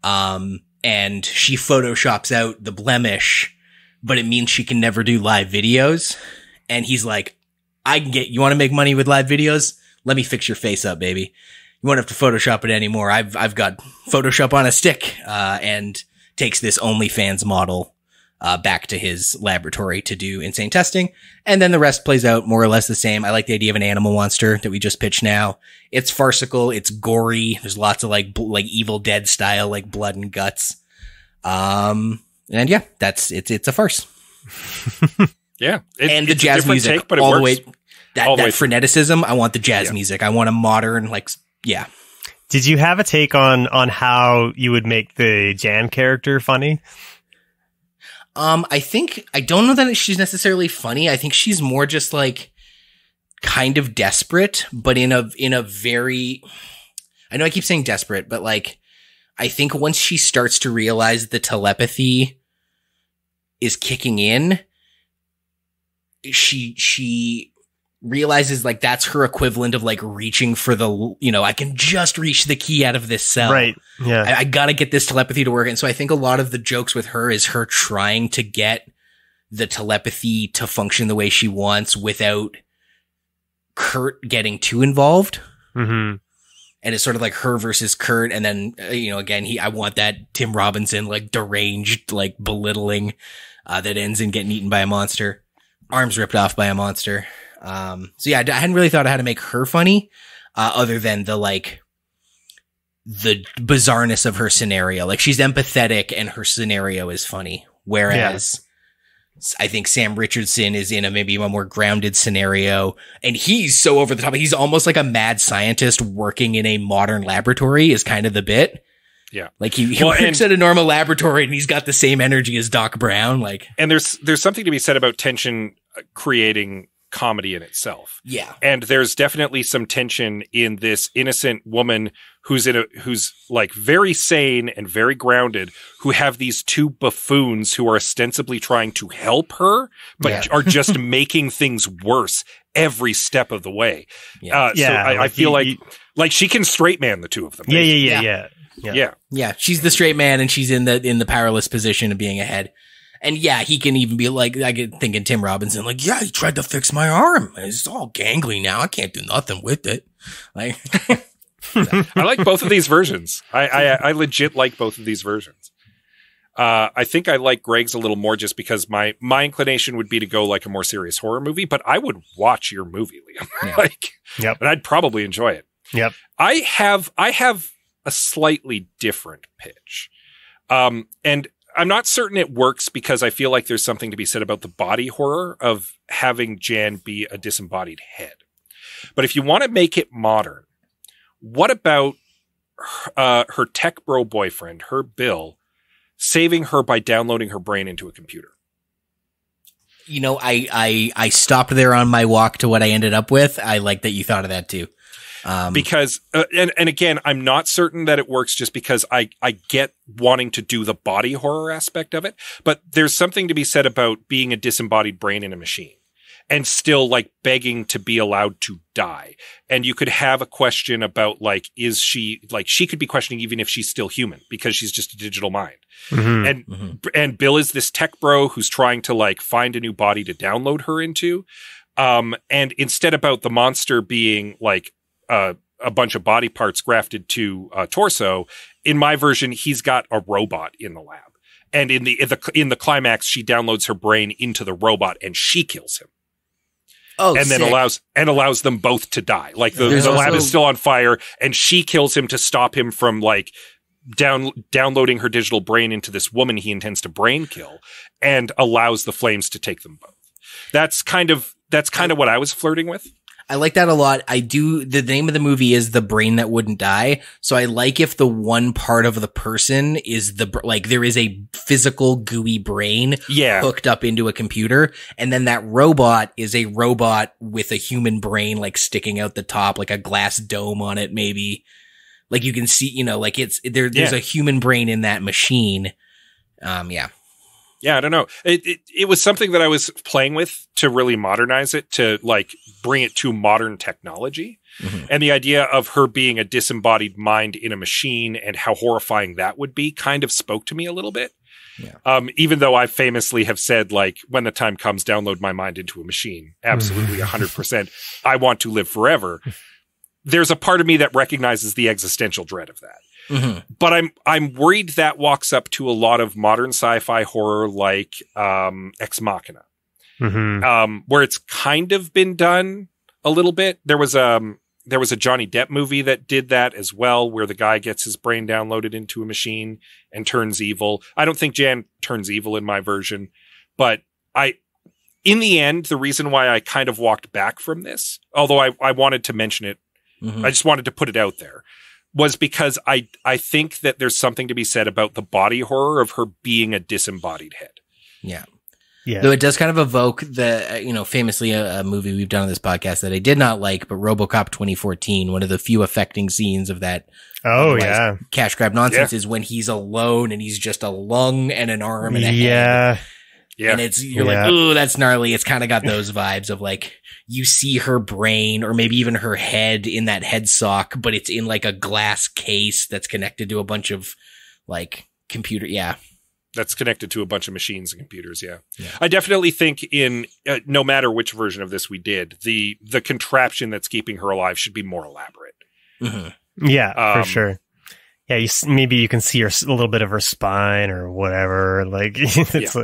And she photoshops out the blemish, but it means she can never do live videos. And he's like, you want to make money with live videos? Let me fix your face up, baby. You won't have to Photoshop it anymore. I've got Photoshop on a stick, and takes this OnlyFans model back to his laboratory to do insane testing. And then the rest plays out more or less the same. I like the idea of an animal monster that we just pitched now. It's farcical. It's gory. There's lots of like Evil Dead style, like blood and guts. And yeah, it's a farce. Yeah. And the jazz music take, but all it the works. way, that freneticism. I want the jazz music. I want a modern, like, yeah. Did you have a take on how you would make the Jan character funny? I don't know that she's necessarily funny. I think she's more just like kind of desperate, but in a very, I know I keep saying desperate, but like, I think once she starts to realize the telepathy is kicking in, she realizes like that's her equivalent of like reaching for I can just reach the key out of this cell. Right. Yeah. I gotta get this telepathy to work. And so I think a lot of the jokes with her is her trying to get the telepathy to function the way she wants without Kurt getting too involved. Mm-hmm. And it's sort of like her versus Kurt. And then, again, I want that Tim Robinson, like deranged, like belittling, that ends in getting eaten by a monster, arms ripped off by a monster. So yeah, I hadn't really thought of how to make her funny, other than the bizarreness of her scenario. Like she's empathetic and her scenario is funny. Whereas I think Sam Richardson is in maybe a more grounded scenario and he's so over the top. He's almost like a mad scientist working in a modern laboratory is kind of the bit. Yeah. Like he works at a normal laboratory and he's got the same energy as Doc Brown. Like, and there's something to be said about tension creating comedy in itself. Yeah. And there's definitely some tension in this innocent woman who's like very sane and very grounded, who have these two buffoons who are ostensibly trying to help her, but are just making things worse every step of the way. Yeah. So I feel like she can straight man the two of them. Yeah. She's the straight man and she's in the powerless position of being ahead. And yeah, he can even be like, I get thinking Tim Robinson, like, yeah, he tried to fix my arm. It's all gangly now. I can't do nothing with it. Like, I like both of these versions. I legit like both of these versions. I think I like Greg's a little more just because my inclination would be to go like a more serious horror movie, but I would watch your movie, Liam. And I'd probably enjoy it. Yep. I have a slightly different pitch. And I'm not certain it works because I feel like there's something to be said about the body horror of having Jan be a disembodied head. But if you want to make it modern, what about her tech bro boyfriend, her Bill, saving her by downloading her brain into a computer? You know, I stopped there on my walk to what I ended up with. I like that you thought of that too. Because, and again, I'm not certain that it works just because I get wanting to do the body horror aspect of it, but there's something to be said about being a disembodied brain in a machine and still like begging to be allowed to die. And you could have a question about like, is she like, she could be questioning even if she's still human because she's just a digital mind. And Bill is this tech bro who's trying to like find a new body to download her into. And instead about the monster being like, a bunch of body parts grafted to a torso. In my version, he's got a robot in the lab, and in the climax, she downloads her brain into the robot, and she kills him. Oh, and sick. then allows them both to die. Like the lab is still on fire, and she kills him to stop him from like downloading her digital brain into this woman he intends to brain kill, and allows the flames to take them both. That's kind of what I was flirting with. I like that a lot. The name of the movie is The Brain That Wouldn't Die. So I like if the one part of the person is there is a physical gooey brain hooked up into a computer. And then that robot is a robot with a human brain, like sticking out the top, like a glass dome on it, maybe. Like you can see, you know, like there's a human brain in that machine. Yeah, I don't know. It was something that I was playing with to really modernize it, to like bring it to modern technology. And the idea of her being a disembodied mind in a machine and how horrifying that would be kind of spoke to me a little bit. Yeah. Even though I famously have said, like, when the time comes, download my mind into a machine. Absolutely 100%. I want to live forever. There's a part of me that recognizes the existential dread of that. But I'm worried that walks up to a lot of modern sci-fi horror like Ex Machina, where it's kind of been done a little bit. There was a Johnny Depp movie that did that as well, where the guy gets his brain downloaded into a machine and turns evil. I don't think Jan turns evil in my version, but in the end, the reason why I kind of walked back from this, although I wanted to mention it, I just wanted to put it out there, was because I think that there's something to be said about the body horror of her being a disembodied head. Yeah. Though it does kind of evoke famously a movie we've done on this podcast that I did not like, but RoboCop 2014, one of the few affecting scenes of that. Cash grab nonsense is when he's alone and he's just a lung and an arm and a head. Yeah. And you're like, ooh, that's gnarly. It's kind of got those vibes of like, you see her brain or maybe even her head in that head sock, but it's in like a glass case that's connected to a bunch of like computer. Yeah. That's connected to a bunch of machines and computers. Yeah. I definitely think in no matter which version of this we did, the contraption that's keeping her alive should be more elaborate. Yeah, for sure. Yeah, maybe you can see a little bit of her spine or whatever. Like, it's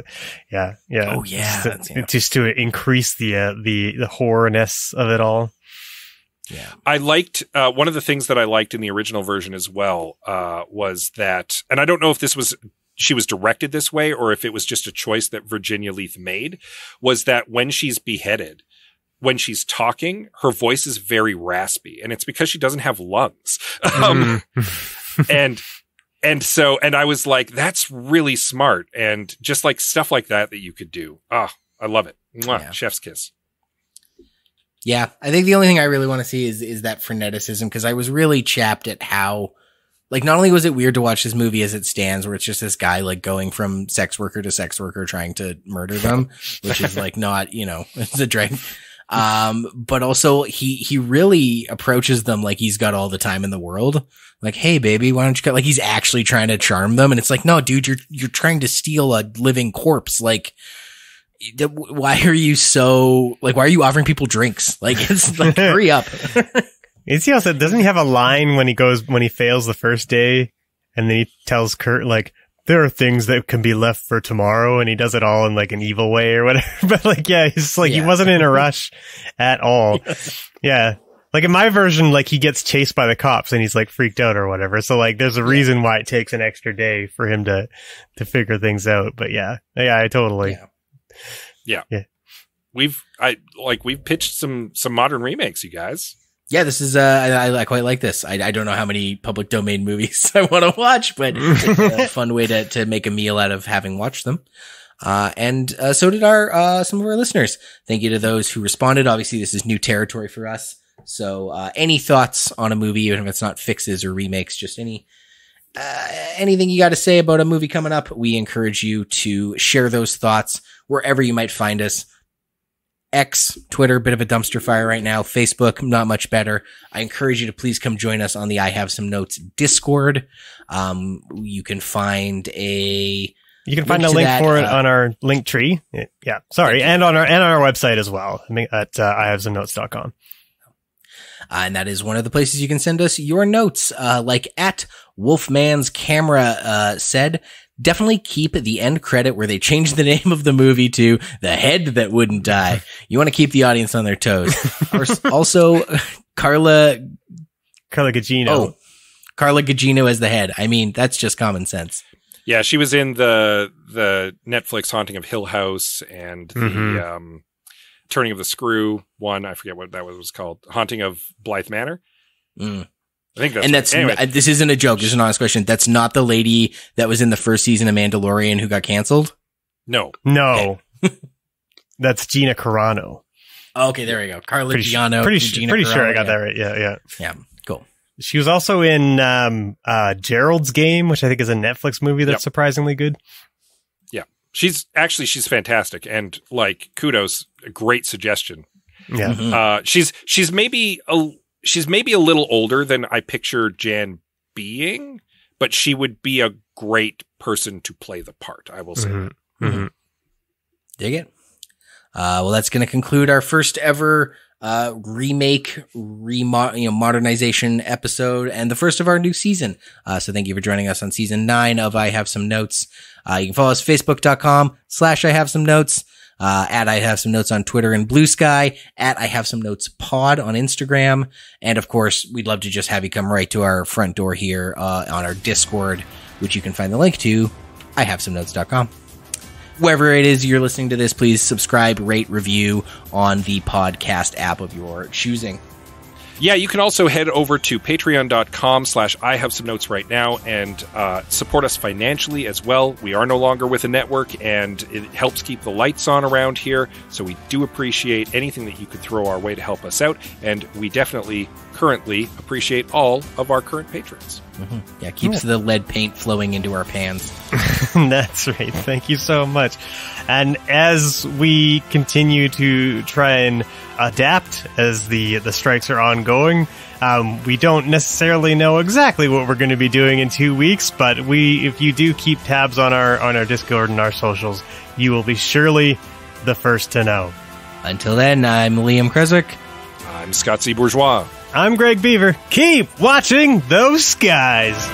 yeah. Oh yeah, just to increase the horrorness of it all. Yeah, I liked one of the things that I liked in the original version as well was that, and I don't know if she was directed this way or if it was just a choice that Virginia Leith made, was that when she's beheaded, when she's talking, her voice is very raspy, and it's because she doesn't have lungs. And I was like, that's really smart. And just like stuff like that you could do. I love it. Mwah, yeah. Chef's kiss. Yeah. I think the only thing I really want to see is that freneticism. Cause I was really chapped at how, like, not only was it weird to watch this movie as it stands, where it's just this guy like going from sex worker to sex worker trying to murder them, which is like not, it's a drag. But also he really approaches them like he's got all the time in the world. Like, hey baby, why don't you like he's actually trying to charm them. And it's like, no, dude, you're trying to steal a living corpse. Like, why are you offering people drinks? Like, it's like, hurry up. Is he also, doesn't he have a line when he fails the first day and then he tells Kurt like, there are things that can be left for tomorrow, and he does it all in like an evil way or whatever. But like, he's like, he wasn't in a rush at all. Yeah. Like in my version, like he gets chased by the cops and he's like freaked out or whatever. So like there's a reason why it takes an extra day for him to figure things out. But yeah, I totally. Yeah. We've pitched some modern remakes, you guys. Yeah, this is, I quite like this. I don't know how many public domain movies I want to watch, but it's a fun way to make a meal out of having watched them. And so did some of our listeners. Thank you to those who responded. Obviously, this is new territory for us. So, any thoughts on a movie, even if it's not fixes or remakes, just anything you got to say about a movie coming up, we encourage you to share those thoughts wherever you might find us. X, Twitter, bit of a dumpster fire right now. Facebook, not much better. I encourage you to please come join us on the I Have Some Notes Discord. You can find a link for it on our link tree. Yeah. Sorry. And on our website as well. At ihavesomenotes.com. And that is one of the places you can send us your notes. Like at Wolfman's Camera, said, definitely keep the end credit where they change the name of the movie to The Head That Wouldn't Die. You want to keep the audience on their toes. Also, Carla Gugino. Oh, Carla Gugino as the head. I mean, that's just common sense. Yeah, she was in the Netflix Haunting of Hill House and the Turning of the Screw one. I forget what that was called. Haunting of Blythe Manor. I think that's anyway. This isn't a joke. Just an honest question. That's not the lady that was in the first season of Mandalorian who got canceled? No. Okay. That's Gina Carano. Okay, there we go. Carla Giano. Pretty sure I got that right. Yeah, cool. She was also in Gerald's Game, which I think is a Netflix movie that's surprisingly good. Yeah. She's fantastic, and like kudos, a great suggestion. Yeah. She's maybe a little older than I picture Jan being, but she would be a great person to play the part, I will say. Dig it. Well, that's going to conclude our first ever modernization episode and the first of our new season. So thank you for joining us on season 9 of I Have Some Notes. You can follow us facebook.com/I Have Some Notes, at I Have Some Notes on Twitter and Blue Sky, at I Have Some Notes Pod on Instagram. And of course, we'd love to just have you come right to our front door here, on our Discord, which you can find the link to, ihavesomenotes.com. Wherever it is you're listening to this, please subscribe, rate, review on the podcast app of your choosing. Yeah, you can also head over to patreon.com/I Have Some Notes right now and support us financially as well. We are no longer with a network, and it helps keep the lights on around here, so we do appreciate anything that you could throw our way to help us out, and we definitely currently appreciate all of our current patrons. Yeah, keeps the lead paint flowing into our pans. That's right. Thank you so much. And as we continue to try and adapt as the strikes are ongoing, we don't necessarily know exactly what we're going to be doing in 2 weeks, but if you do keep tabs on our Discord and our socials, you will be surely the first to know. Until then, I'm Liam Creswick. I'm Scott C. Bourgeois. I'm Greg Beaver. Keep watching those skies.